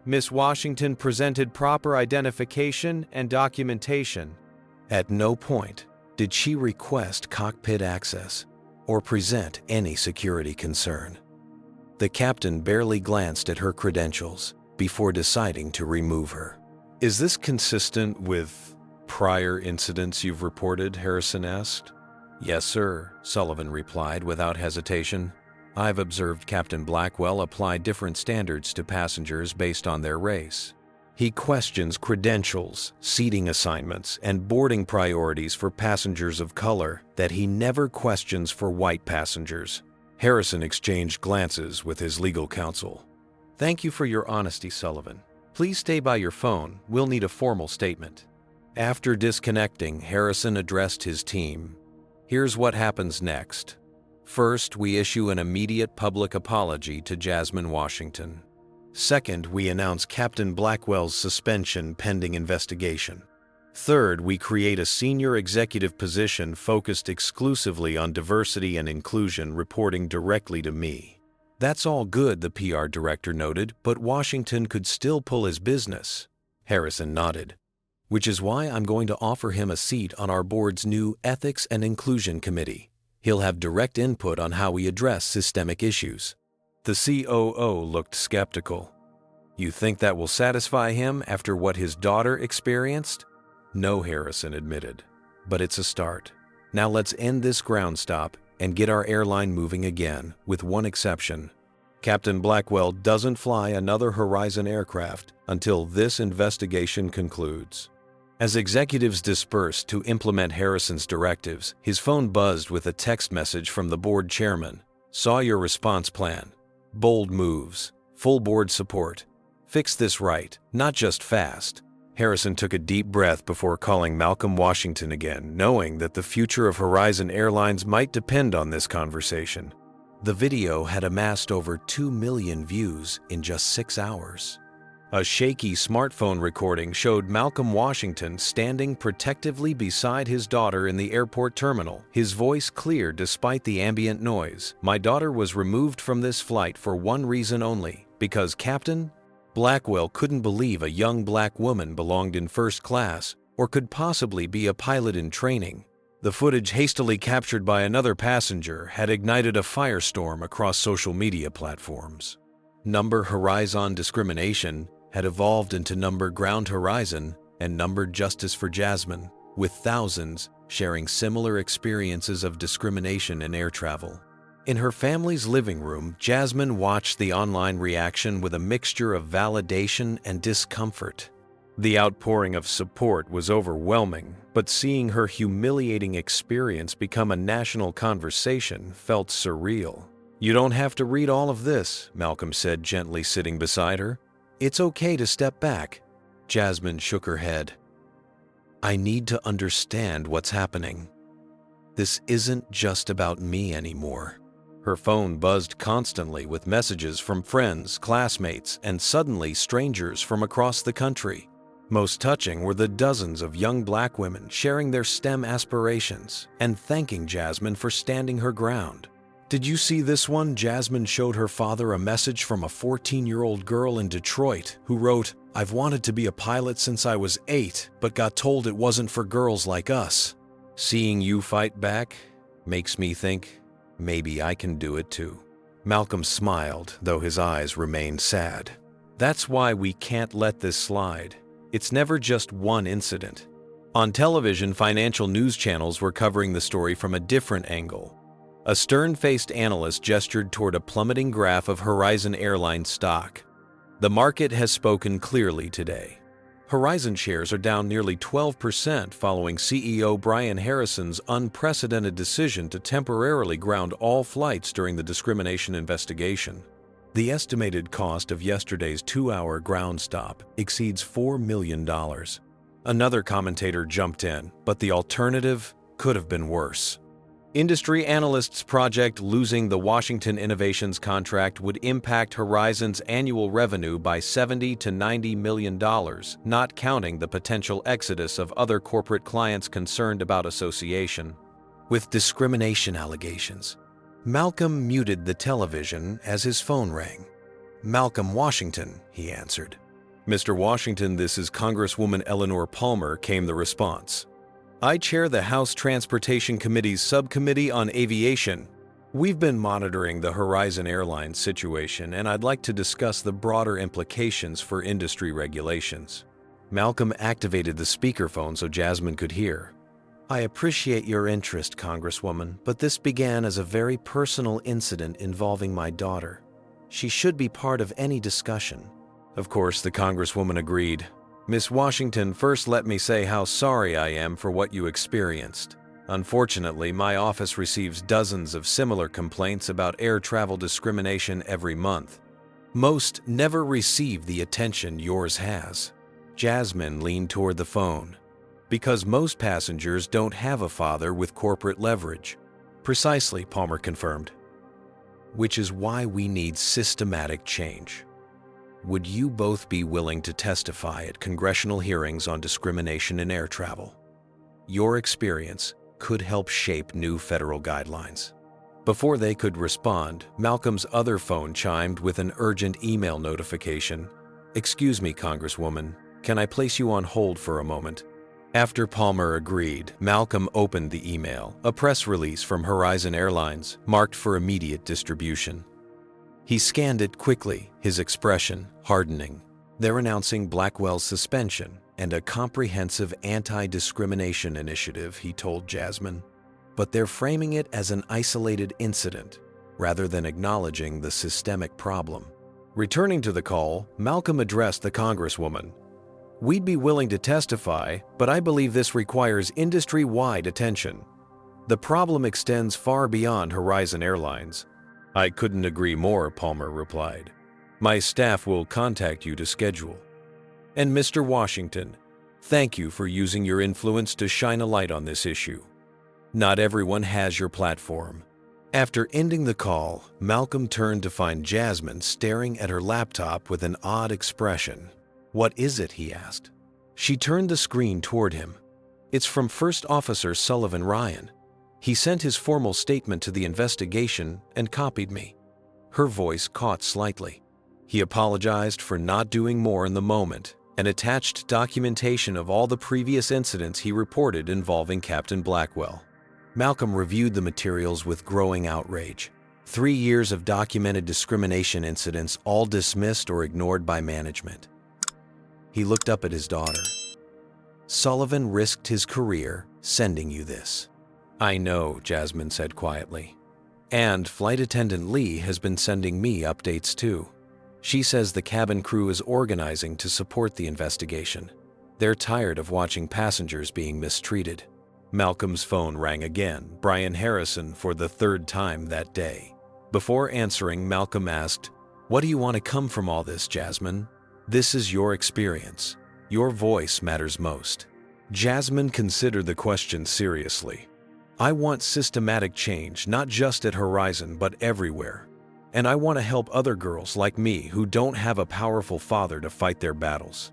Miss Washington presented proper identification and documentation. At no point did she request cockpit access or present any security concern. The captain barely glanced at her credentials before deciding to remove her. Is this consistent with prior incidents you've reported? Harrison asked. Yes, sir, Sullivan replied without hesitation. I've observed Captain Blackwell apply different standards to passengers based on their race. He questions credentials, seating assignments, and boarding priorities for passengers of color that he never questions for white passengers. Harrison exchanged glances with his legal counsel. Thank you for your honesty, Sullivan. Please stay by your phone. We'll need a formal statement. After disconnecting, Harrison addressed his team. Here's what happens next. First, we issue an immediate public apology to Jasmine Washington. Second, we announce Captain Blackwell's suspension pending investigation. Third, we create a senior executive position focused exclusively on diversity and inclusion, reporting directly to me. That's all good, the PR director noted, but Washington could still pull his business. Harrison nodded. Which is why I'm going to offer him a seat on our board's new Ethics and Inclusion Committee. He'll have direct input on how we address systemic issues. The COO looked skeptical. You think that will satisfy him after what his daughter experienced? No, Harrison admitted, but it's a start. Now let's end this ground stop and get our airline moving again, with one exception. Captain Blackwell doesn't fly another Horizon aircraft until this investigation concludes. As executives dispersed to implement Harrison's directives, his phone buzzed with a text message from the board chairman. Saw your response plan. Bold moves. Full board support. Fix this right, not just fast. Harrison took a deep breath before calling Malcolm Washington again, knowing that the future of Horizon Airlines might depend on this conversation. The video had amassed over 2 million views in just 6 hours. A shaky smartphone recording showed Malcolm Washington standing protectively beside his daughter in the airport terminal, his voice clear despite the ambient noise. My daughter was removed from this flight for one reason only, because Captain Blackwell couldn't believe a young black woman belonged in first class or could possibly be a pilot in training. The footage hastily captured by another passenger had ignited a firestorm across social media platforms. Number Horizon discrimination had evolved into Number Ground Horizon and Numbered Justice for Jasmine, with thousands sharing similar experiences of discrimination in air travel. In her family's living room, Jasmine watched the online reaction with a mixture of validation and discomfort. The outpouring of support was overwhelming, but seeing her humiliating experience become a national conversation felt surreal. "You don't have to read all of this," Malcolm said, gently sitting beside her. "It's okay to step back." Jasmine shook her head. "I need to understand what's happening. This isn't just about me anymore." Her phone buzzed constantly with messages from friends, classmates, and suddenly strangers from across the country. Most touching were the dozens of young Black women sharing their STEM aspirations and thanking Jasmine for standing her ground. "Did you see this one?" Jasmine showed her father a message from a 14-year-old girl in Detroit who wrote, "I've wanted to be a pilot since I was 8, but got told it wasn't for girls like us. Seeing you fight back makes me think maybe I can do it too." Malcolm smiled, though his eyes remained sad. "That's why we can't let this slide. It's never just one incident." On television, financial news channels were covering the story from a different angle. A stern-faced analyst gestured toward a plummeting graph of Horizon Airline stock. "The market has spoken clearly today. Horizon shares are down nearly 12% following CEO Brian Harrison's unprecedented decision to temporarily ground all flights during the discrimination investigation. The estimated cost of yesterday's 2-hour ground stop exceeds $4 million. Another commentator jumped in, but the alternative could have been worse. Industry analysts project losing the Washington Innovations contract would impact Horizon's annual revenue by $70 to $90 million, not counting the potential exodus of other corporate clients concerned about association with discrimination allegations. Malcolm muted the television as his phone rang. "Malcolm Washington," he answered. "Mr. Washington, this is Congresswoman Eleanor Palmer," came the response. "I chair the House Transportation Committee's Subcommittee on Aviation. We've been monitoring the Horizon Airlines situation, and I'd like to discuss the broader implications for industry regulations." Malcolm activated the speakerphone so Jasmine could hear. "I appreciate your interest, Congresswoman, but this began as a very personal incident involving my daughter. She should be part of any discussion." Of course, the Congresswoman agreed. "Miss Washington, first let me say how sorry I am for what you experienced. Unfortunately, my office receives dozens of similar complaints about air travel discrimination every month. Most never receive the attention yours has." Jasmine leaned toward the phone. "Because most passengers don't have a father with corporate leverage." "Precisely," Palmer confirmed. "Which is why we need systematic change. Would you both be willing to testify at congressional hearings on discrimination in air travel? Your experience could help shape new federal guidelines." Before they could respond, Malcolm's other phone chimed with an urgent email notification. "Excuse me, Congresswoman, can I place you on hold for a moment?" After Palmer agreed, Malcolm opened the email, a press release from Horizon Airlines, marked for immediate distribution. He scanned it quickly, his expression hardening. They're announcing Blackwell's suspension and a comprehensive anti-discrimination initiative, he told Jasmine. But they're framing it as an isolated incident, rather than acknowledging the systemic problem. Returning to the call, Malcolm addressed the Congresswoman. "We'd be willing to testify, but I believe this requires industry-wide attention. The problem extends far beyond Horizon Airlines." "I couldn't agree more," Palmer replied. "My staff will contact you to schedule." "And Mr. Washington, thank you for using your influence to shine a light on this issue. Not everyone has your platform." After ending the call, Malcolm turned to find Jasmine staring at her laptop with an odd expression. "What is it?" he asked. She turned the screen toward him. "It's from First Officer Sullivan Ryan. He sent his formal statement to the investigation and copied me." Her voice caught slightly. "He apologized for not doing more in the moment and attached documentation of all the previous incidents he reported involving Captain Blackwell." Malcolm reviewed the materials with growing outrage. 3 years of documented discrimination incidents, all dismissed or ignored by management. He looked up at his daughter. Sullivan risked his career sending you this. I know, Jasmine said quietly. And Flight Attendant Lee has been sending me updates too. She says the cabin crew is organizing to support the investigation. They're tired of watching passengers being mistreated. Malcolm's phone rang again, Brian Harrison for the 3rd time that day. Before answering, Malcolm asked, "What do you want to come from all this, Jasmine? This is your experience. Your voice matters most." Jasmine considered the question seriously. I want systematic change, not just at Horizon, but everywhere. And I want to help other girls like me who don't have a powerful father to fight their battles.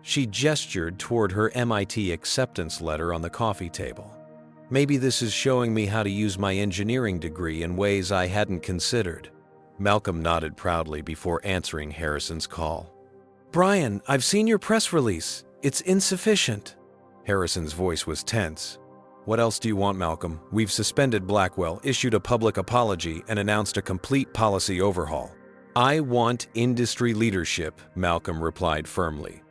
She gestured toward her MIT acceptance letter on the coffee table. Maybe this is showing me how to use my engineering degree in ways I hadn't considered. Malcolm nodded proudly before answering Harrison's call. Brian, I've seen your press release. It's insufficient. Harrison's voice was tense. What else do you want, Malcolm? We've suspended Blackwell, issued a public apology, and announced a complete policy overhaul. I want industry leadership, Malcolm replied firmly.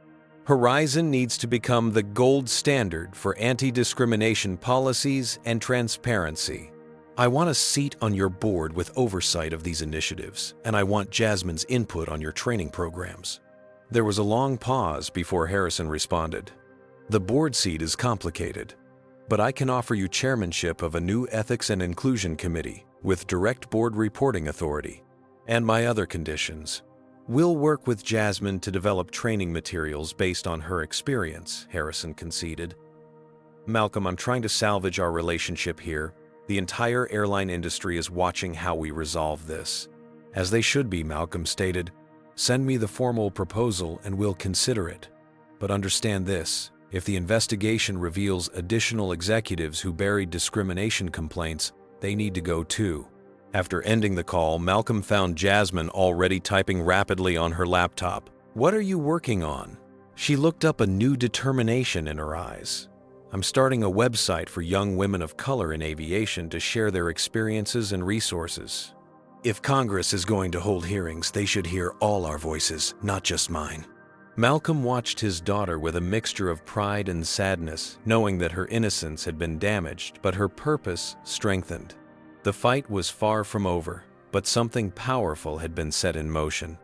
Horizon needs to become the gold standard for anti-discrimination policies and transparency. I want a seat on your board with oversight of these initiatives, and I want Jasmine's input on your training programs. There was a long pause before Harrison responded. The board seat is complicated, but I can offer you chairmanship of a new Ethics and Inclusion Committee with direct board reporting authority, and my other conditions. We'll work with Jasmine to develop training materials based on her experience, Harrison conceded. Malcolm, I'm trying to salvage our relationship here. The entire airline industry is watching how we resolve this. As they should be, Malcolm stated. Send me the formal proposal and we'll consider it. But understand this, if the investigation reveals additional executives who buried discrimination complaints, they need to go too. After ending the call, Malcolm found Jasmine already typing rapidly on her laptop. What are you working on? She looked up, a new determination in her eyes. I'm starting a website for young women of color in aviation to share their experiences and resources. If Congress is going to hold hearings, they should hear all our voices, not just mine. Malcolm watched his daughter with a mixture of pride and sadness, knowing that her innocence had been damaged, but her purpose strengthened. The fight was far from over, but something powerful had been set in motion.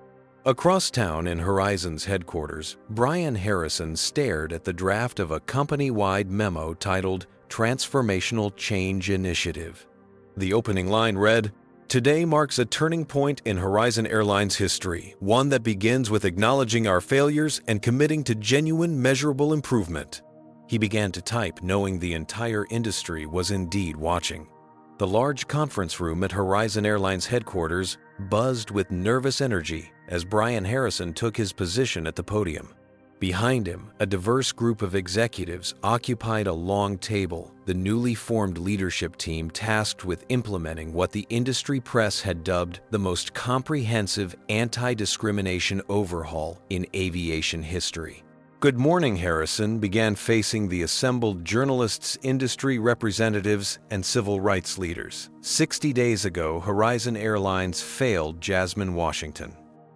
Across town in Horizon's headquarters, Brian Harrison stared at the draft of a company-wide memo titled Transformational Change Initiative. The opening line read, "Today marks a turning point in Horizon Airlines history, one that begins with acknowledging our failures and committing to genuine, measurable improvement." He began to type, knowing the entire industry was indeed watching. The large conference room at Horizon Airlines headquarters buzzed with nervous energy as Brian Harrison took his position at the podium. Behind him, a diverse group of executives occupied a long table, the newly formed leadership team tasked with implementing what the industry press had dubbed the most comprehensive anti-discrimination overhaul in aviation history. Good morning, Harrison began facing the assembled journalists, industry representatives, and civil rights leaders. 60 days ago, Horizon Airlines failed Jasmine Washington.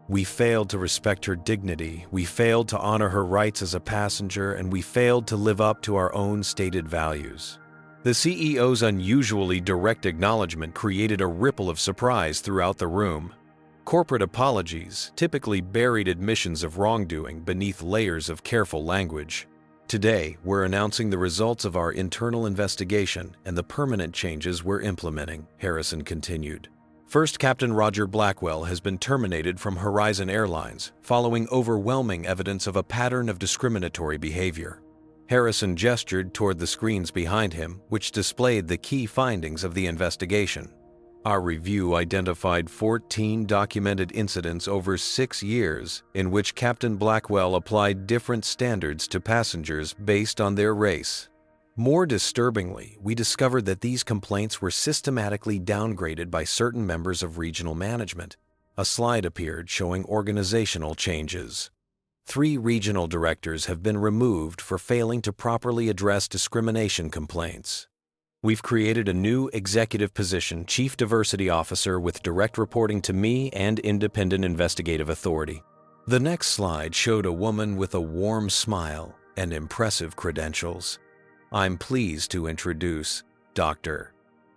We failed to respect her dignity, we failed to honor her rights as a passenger, and we failed to live up to our own stated values. The CEO's unusually direct acknowledgement created a ripple of surprise throughout the room. Corporate apologies typically buried admissions of wrongdoing beneath layers of careful language. Today, we're announcing the results of our internal investigation and the permanent changes we're implementing, Harrison continued. First, Captain Roger Blackwell has been terminated from Horizon Airlines following overwhelming evidence of a pattern of discriminatory behavior. Harrison gestured toward the screens behind him, which displayed the key findings of the investigation. Our review identified 14 documented incidents over 6 years in which Captain Blackwell applied different standards to passengers based on their race. More disturbingly, we discovered that these complaints were systematically downgraded by certain members of regional management. A slide appeared showing organizational changes. 3 regional directors have been removed for failing to properly address discrimination complaints. We've created a new executive position, Chief Diversity Officer, with direct reporting to me and independent investigative authority. The next slide showed a woman with a warm smile and impressive credentials. I'm pleased to introduce Dr.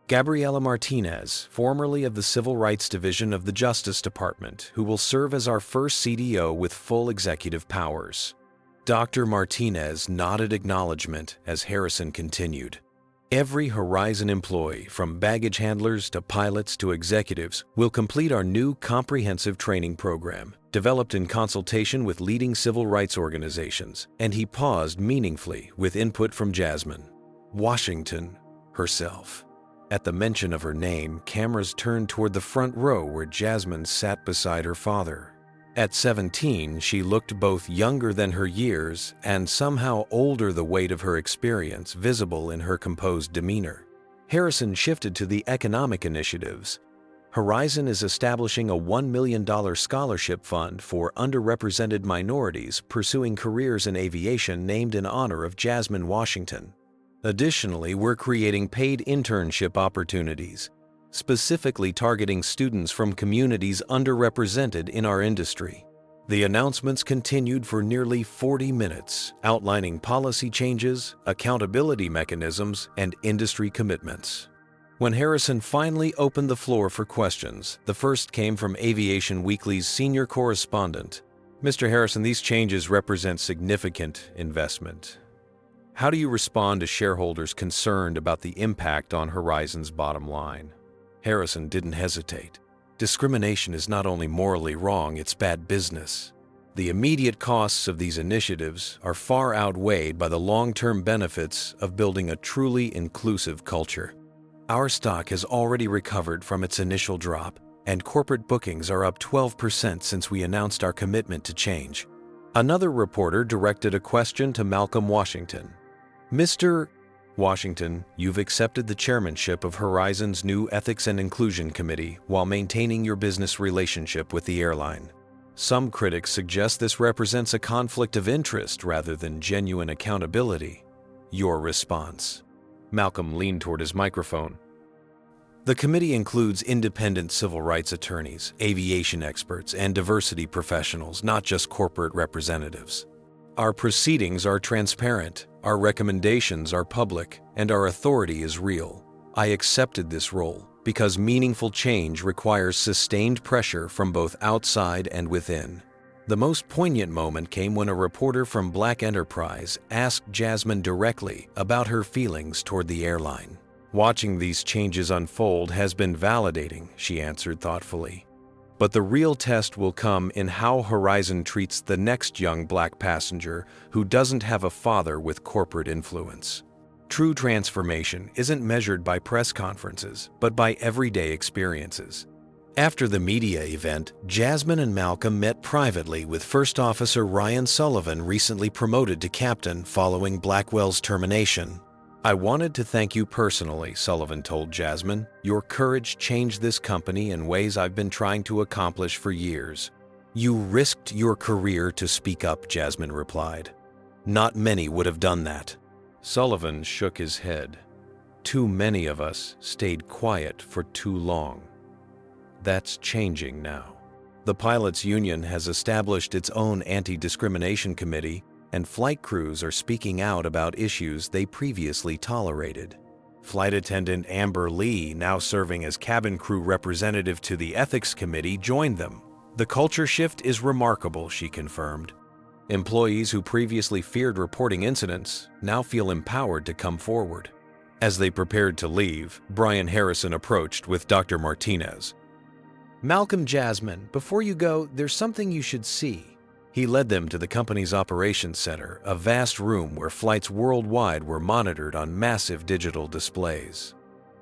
Gabriela Martinez, formerly of the Civil Rights Division of the Justice Department, who will serve as our first CDO with full executive powers. Dr. Martinez nodded acknowledgement as Harrison continued. Every Horizon employee, from baggage handlers to pilots to executives, will complete our new comprehensive training program, developed in consultation with leading civil rights organizations, and he paused meaningfully with input from Jasmine Washington herself. At the mention of her name, cameras turned toward the front row where Jasmine sat beside her father. At 17, she looked both younger than her years and somehow older, the weight of her experience visible in her composed demeanor. Harrison shifted to the economic initiatives. Horizon is establishing a $1 million scholarship fund for underrepresented minorities pursuing careers in aviation named in honor of Jasmine Washington. Additionally, we're creating paid internship opportunities, specifically targeting students from communities underrepresented in our industry. The announcements continued for nearly 40 minutes, outlining policy changes, accountability mechanisms, and industry commitments. When Harrison finally opened the floor for questions, the first came from Aviation Weekly's senior correspondent. Mr. Harrison, these changes represent significant investment. How do you respond to shareholders concerned about the impact on Horizon's bottom line? Harrison didn't hesitate. Discrimination is not only morally wrong, it's bad business. The immediate costs of these initiatives are far outweighed by the long-term benefits of building a truly inclusive culture. Our stock has already recovered from its initial drop, and corporate bookings are up 12% since we announced our commitment to change. Another reporter directed a question to Malcolm Washington. Mr. Washington, you've accepted the chairmanship of Horizon's new Ethics and Inclusion Committee while maintaining your business relationship with the airline. Some critics suggest this represents a conflict of interest rather than genuine accountability. Your response? Malcolm leaned toward his microphone. The committee includes independent civil rights attorneys, aviation experts, and diversity professionals, not just corporate representatives. Our proceedings are transparent, our recommendations are public, and our authority is real. I accepted this role because meaningful change requires sustained pressure from both outside and within. The most poignant moment came when a reporter from Black Enterprise asked Jasmine directly about her feelings toward the airline. Watching these changes unfold has been validating, she answered thoughtfully. But the real test will come in how Horizon treats the next young Black passenger who doesn't have a father with corporate influence. True transformation isn't measured by press conferences, but by everyday experiences. After the media event, Jasmine and Malcolm met privately with First Officer Ryan Sullivan, recently promoted to captain following Blackwell's termination. I wanted to thank you personally, Sullivan told Jasmine. Your courage changed this company in ways I've been trying to accomplish for years. You risked your career to speak up, Jasmine replied. Not many would have done that. Sullivan shook his head. Too many of us stayed quiet for too long. That's changing now. The pilots' union has established its own anti-discrimination committee, and flight crews are speaking out about issues they previously tolerated. Flight attendant Amber Lee, now serving as cabin crew representative to the ethics committee, joined them. The culture shift is remarkable, she confirmed. Employees who previously feared reporting incidents now feel empowered to come forward. As they prepared to leave, Brian Harrison approached with Dr. Martinez. Malcolm, Jasmine, before you go, there's something you should see. He led them to the company's operations center, a vast room where flights worldwide were monitored on massive digital displays.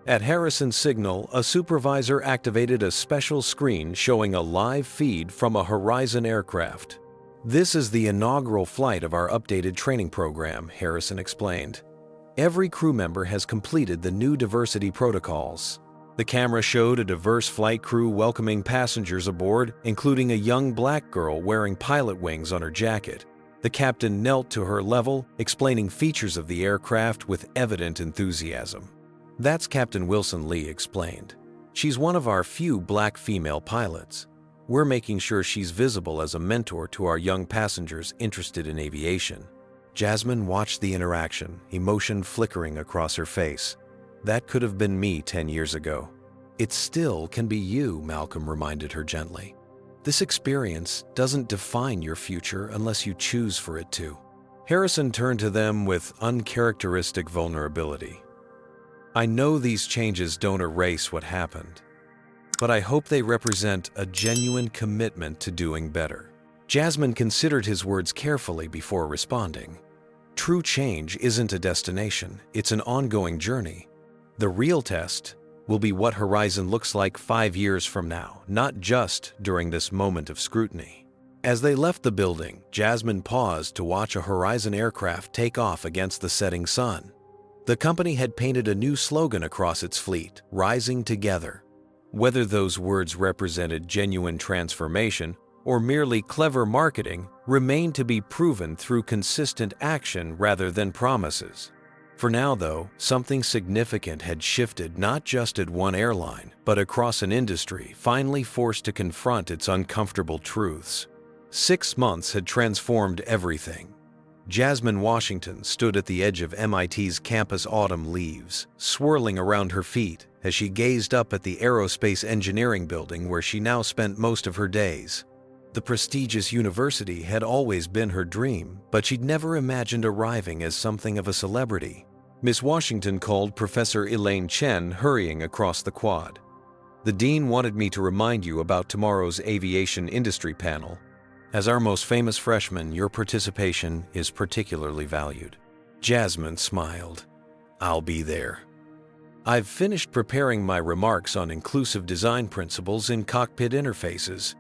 At Harrison's signal, a supervisor activated a special screen showing a live feed from a Horizon aircraft. This is the inaugural flight of our updated training program, Harrison explained. Every crew member has completed the new diversity protocols. The camera showed a diverse flight crew welcoming passengers aboard, including a young Black girl wearing pilot wings on her jacket. The captain knelt to her level, explaining features of the aircraft with evident enthusiasm. That's Captain Wilson Lee explained. She's one of our few black female pilots. We're making sure she's visible as a mentor to our young passengers interested in aviation. Jasmine watched the interaction, emotion flickering across her face. That could have been me 10 years ago. It still can be you, Malcolm reminded her gently. This experience doesn't define your future unless you choose for it to. Harrison turned to them with uncharacteristic vulnerability. I know these changes don't erase what happened, but I hope they represent a genuine commitment to doing better. Jasmine considered his words carefully before responding. True change isn't a destination, it's an ongoing journey. The real test will be what Horizon looks like 5 years from now, not just during this moment of scrutiny. As they left the building, Jasmine paused to watch a Horizon aircraft take off against the setting sun. The company had painted a new slogan across its fleet, "Rising Together." Whether those words represented genuine transformation or merely clever marketing remained to be proven through consistent action rather than promises. For now, though, something significant had shifted not just at one airline, but across an industry finally forced to confront its uncomfortable truths. 6 months had transformed everything. Jasmine Washington stood at the edge of MIT's campus autumn leaves, swirling around her feet as she gazed up at the aerospace engineering building where she now spent most of her days. The prestigious university had always been her dream, but she'd never imagined arriving as something of a celebrity. Miss Washington called Professor Elaine Chen hurrying across the quad. The dean wanted me to remind you about tomorrow's aviation industry panel. As our most famous freshman, your participation is particularly valued. Jasmine smiled. I'll be there. I've finished preparing my remarks on inclusive design principles in cockpit interfaces.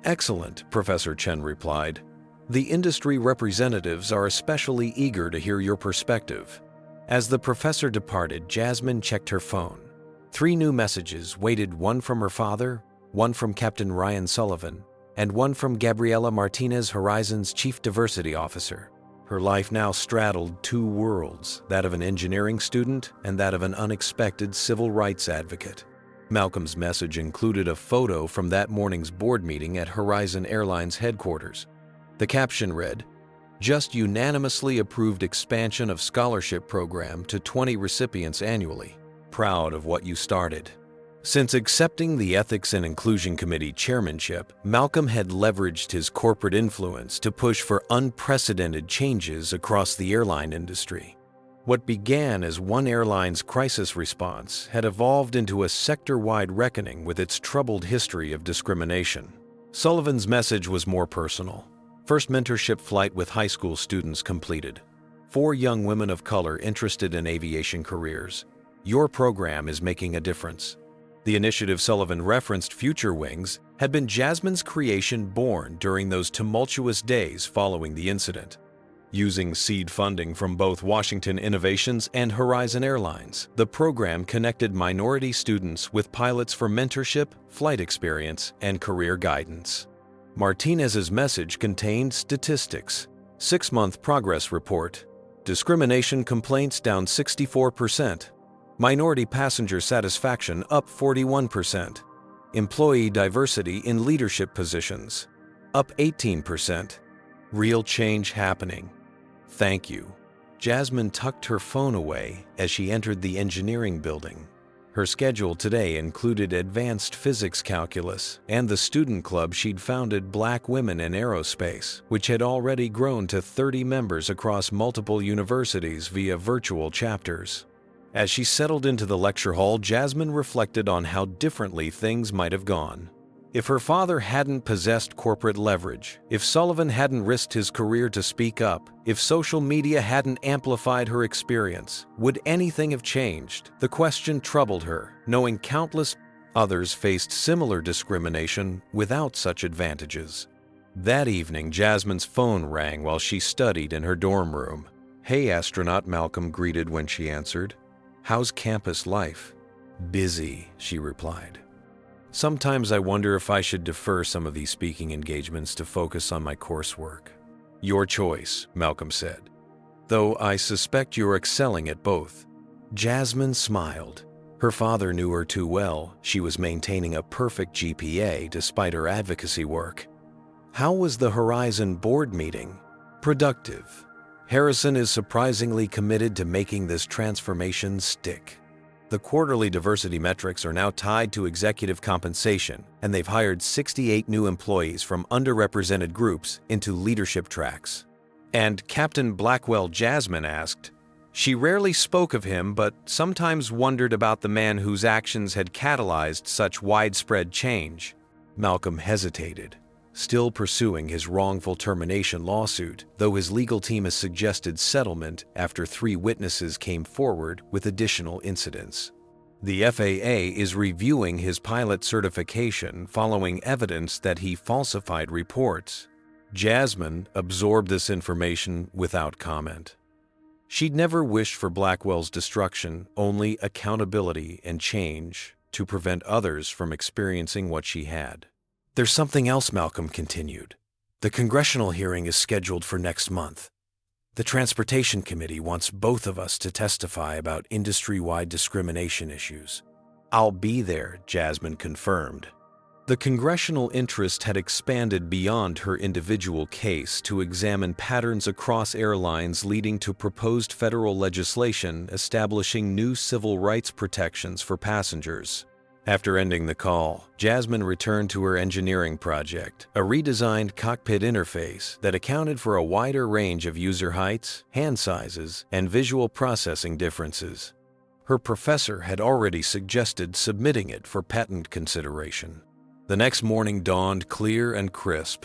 Excellent, Professor Chen replied. The industry representatives are especially eager to hear your perspective. As the professor departed, Jasmine checked her phone. 3 new messages waited, one from her father, one from Captain Ryan Sullivan, and one from Gabriela Martinez, Horizon's Chief Diversity Officer. Her life now straddled 2 worlds, that of an engineering student and that of an unexpected civil rights advocate. Malcolm's message included a photo from that morning's board meeting at Horizon Airline's headquarters. The caption read, "Just unanimously approved expansion of scholarship program to 20 recipients annually. Proud of what you started." Since accepting the Ethics and Inclusion Committee chairmanship, Malcolm had leveraged his corporate influence to push for unprecedented changes across the airline industry. What began as one airline's crisis response had evolved into a sector-wide reckoning with its troubled history of discrimination. Sullivan's message was more personal. First mentorship flight with high school students completed. 4 young women of color interested in aviation careers. Your program is making a difference. The initiative Sullivan referenced, Future Wings, had been Jasmine's creation born during those tumultuous days following the incident. Using seed funding from both Washington Innovations and Horizon Airlines, the program connected minority students with pilots for mentorship, flight experience, and career guidance. Martinez's message contained statistics. 6-month progress report. Discrimination complaints down 64%. Minority passenger satisfaction up 41%. Employee diversity in leadership positions up 18%. Real change happening. Thank you. Jasmine tucked her phone away as she entered the engineering building. Her schedule today included advanced physics calculus and the student club she'd founded, Black Women in Aerospace, which had already grown to 30 members across multiple universities via virtual chapters. As she settled into the lecture hall, Jasmine reflected on how differently things might have gone. If her father hadn't possessed corporate leverage, if Sullivan hadn't risked his career to speak up, if social media hadn't amplified her experience, would anything have changed? The question troubled her, knowing countless others faced similar discrimination without such advantages. That evening, Jasmine's phone rang while she studied in her dorm room. "Hey, astronaut," Malcolm greeted when she answered. "How's campus life?" "Busy," she replied. "Sometimes I wonder if I should defer some of these speaking engagements to focus on my coursework." "Your choice," Malcolm said. "Though I suspect you're excelling at both." Jasmine smiled. Her father knew her too well. She was maintaining a perfect GPA despite her advocacy work. How was the Horizon board meeting? Productive. Harrison is surprisingly committed to making this transformation stick. The quarterly diversity metrics are now tied to executive compensation, and they've hired 68 new employees from underrepresented groups into leadership tracks. And Captain Blackwell, Jasmine asked, she rarely spoke of him, but sometimes wondered about the man whose actions had catalyzed such widespread change. Malcolm hesitated, still pursuing his wrongful termination lawsuit, though his legal team has suggested settlement after 3 witnesses came forward with additional incidents. The FAA is reviewing his pilot certification following evidence that he falsified reports. Jasmine absorbed this information without comment. She'd never wished for Blackwell's destruction, only accountability and change to prevent others from experiencing what she had. There's something else, Malcolm continued. The congressional hearing is scheduled for next month. The Transportation Committee wants both of us to testify about industry-wide discrimination issues. I'll be there, Jasmine confirmed. The congressional interest had expanded beyond her individual case to examine patterns across airlines leading to proposed federal legislation establishing new civil rights protections for passengers. After ending the call, Jasmine returned to her engineering project, a redesigned cockpit interface that accounted for a wider range of user heights, hand sizes, and visual processing differences. Her professor had already suggested submitting it for patent consideration. The next morning dawned clear and crisp.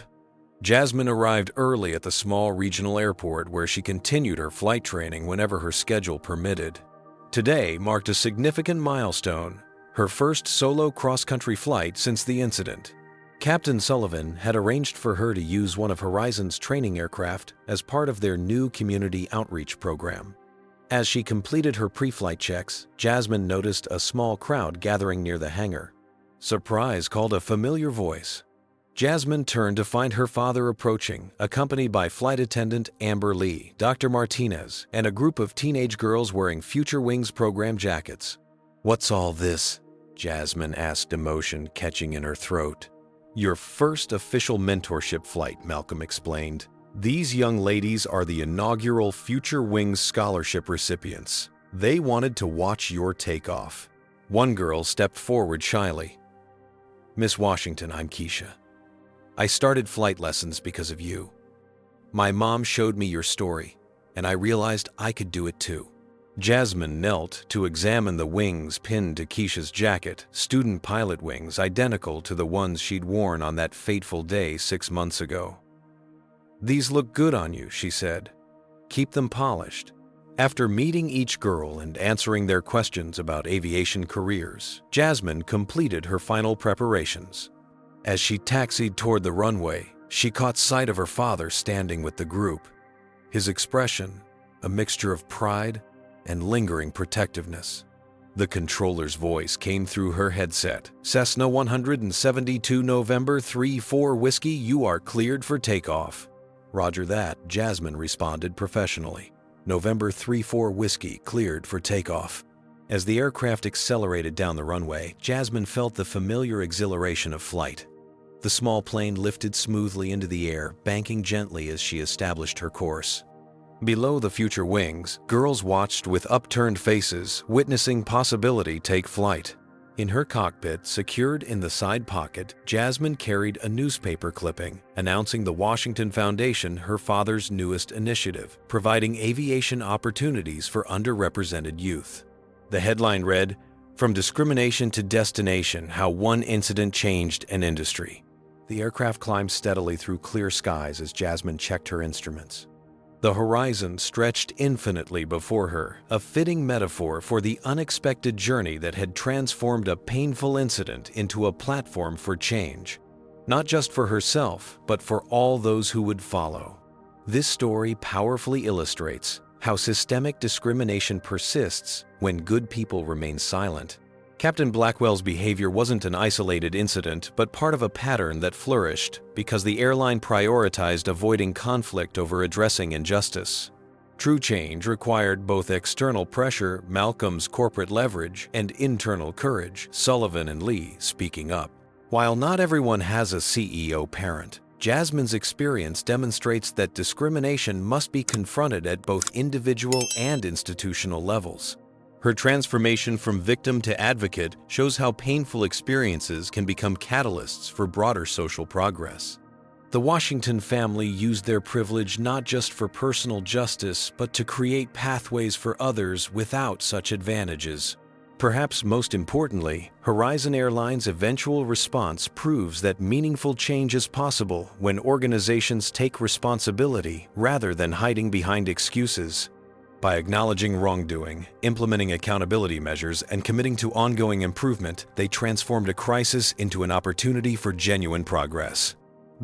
Jasmine arrived early at the small regional airport where she continued her flight training whenever her schedule permitted. Today marked a significant milestone, her first solo cross-country flight since the incident. Captain Sullivan had arranged for her to use one of Horizon's training aircraft as part of their new community outreach program. As she completed her pre-flight checks, Jasmine noticed a small crowd gathering near the hangar. Surprise called a familiar voice. Jasmine turned to find her father approaching, accompanied by flight attendant Amber Lee, Dr. Martinez, and a group of teenage girls wearing Future Wings program jackets. "What's all this?" Jasmine asked, emotion catching in her throat. "Your first official mentorship flight," Malcolm explained. "These young ladies are the inaugural Future Wings scholarship recipients. They wanted to watch your takeoff." One girl stepped forward shyly. "Miss Washington, I'm Keisha. I started flight lessons because of you. My mom showed me your story, and I realized I could do it too." Jasmine knelt to examine the wings pinned to Keisha's jacket, student pilot wings identical to the ones she'd worn on that fateful day 6 months ago. "These look good on you," she said. "Keep them polished." After meeting each girl and answering their questions about aviation careers, Jasmine completed her final preparations. As she taxied toward the runway, she caught sight of her father standing with the group. His expression, a mixture of pride and lingering protectiveness. The controller's voice came through her headset. "Cessna 172 November 34 Whiskey, you are cleared for takeoff." "Roger that," Jasmine responded professionally. "November 34 Whiskey, cleared for takeoff." As the aircraft accelerated down the runway, Jasmine felt the familiar exhilaration of flight. The small plane lifted smoothly into the air, banking gently as she established her course. Below the Future Wings, girls watched with upturned faces, witnessing possibility take flight. In her cockpit, secured in the side pocket, Jasmine carried a newspaper clipping announcing the Washington Foundation, her father's newest initiative, providing aviation opportunities for underrepresented youth. The headline read, "From Discrimination to Destination, How One Incident Changed an Industry." The aircraft climbed steadily through clear skies as Jasmine checked her instruments. The horizon stretched infinitely before her, a fitting metaphor for the unexpected journey that had transformed a painful incident into a platform for change, not just for herself, but for all those who would follow. This story powerfully illustrates how systemic discrimination persists when good people remain silent. Captain Blackwell's behavior wasn't an isolated incident, but part of a pattern that flourished because the airline prioritized avoiding conflict over addressing injustice. True change required both external pressure, Malcolm's corporate leverage, and internal courage, Sullivan and Lee speaking up. While not everyone has a CEO parent, Jasmine's experience demonstrates that discrimination must be confronted at both individual and institutional levels. Her transformation from victim to advocate shows how painful experiences can become catalysts for broader social progress. The Washington family used their privilege not just for personal justice, but to create pathways for others without such advantages. Perhaps most importantly, Horizon Airlines' eventual response proves that meaningful change is possible when organizations take responsibility rather than hiding behind excuses. By acknowledging wrongdoing, implementing accountability measures, and committing to ongoing improvement, they transformed a crisis into an opportunity for genuine progress.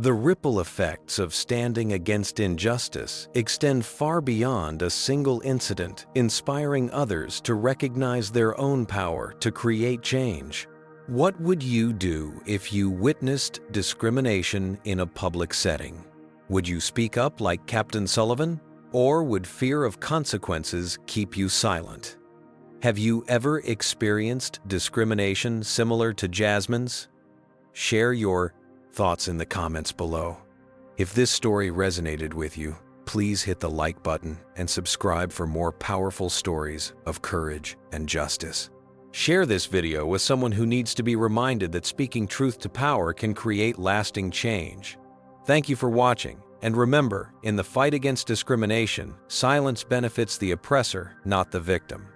The ripple effects of standing against injustice extend far beyond a single incident, inspiring others to recognize their own power to create change. What would you do if you witnessed discrimination in a public setting? Would you speak up like Captain Sullivan? Or would fear of consequences keep you silent? Have you ever experienced discrimination similar to Jasmine's? Share your thoughts in the comments below. If this story resonated with you, please hit the like button and subscribe for more powerful stories of courage and justice. Share this video with someone who needs to be reminded that speaking truth to power can create lasting change. Thank you for watching, and remember, in the fight against discrimination, silence benefits the oppressor, not the victim.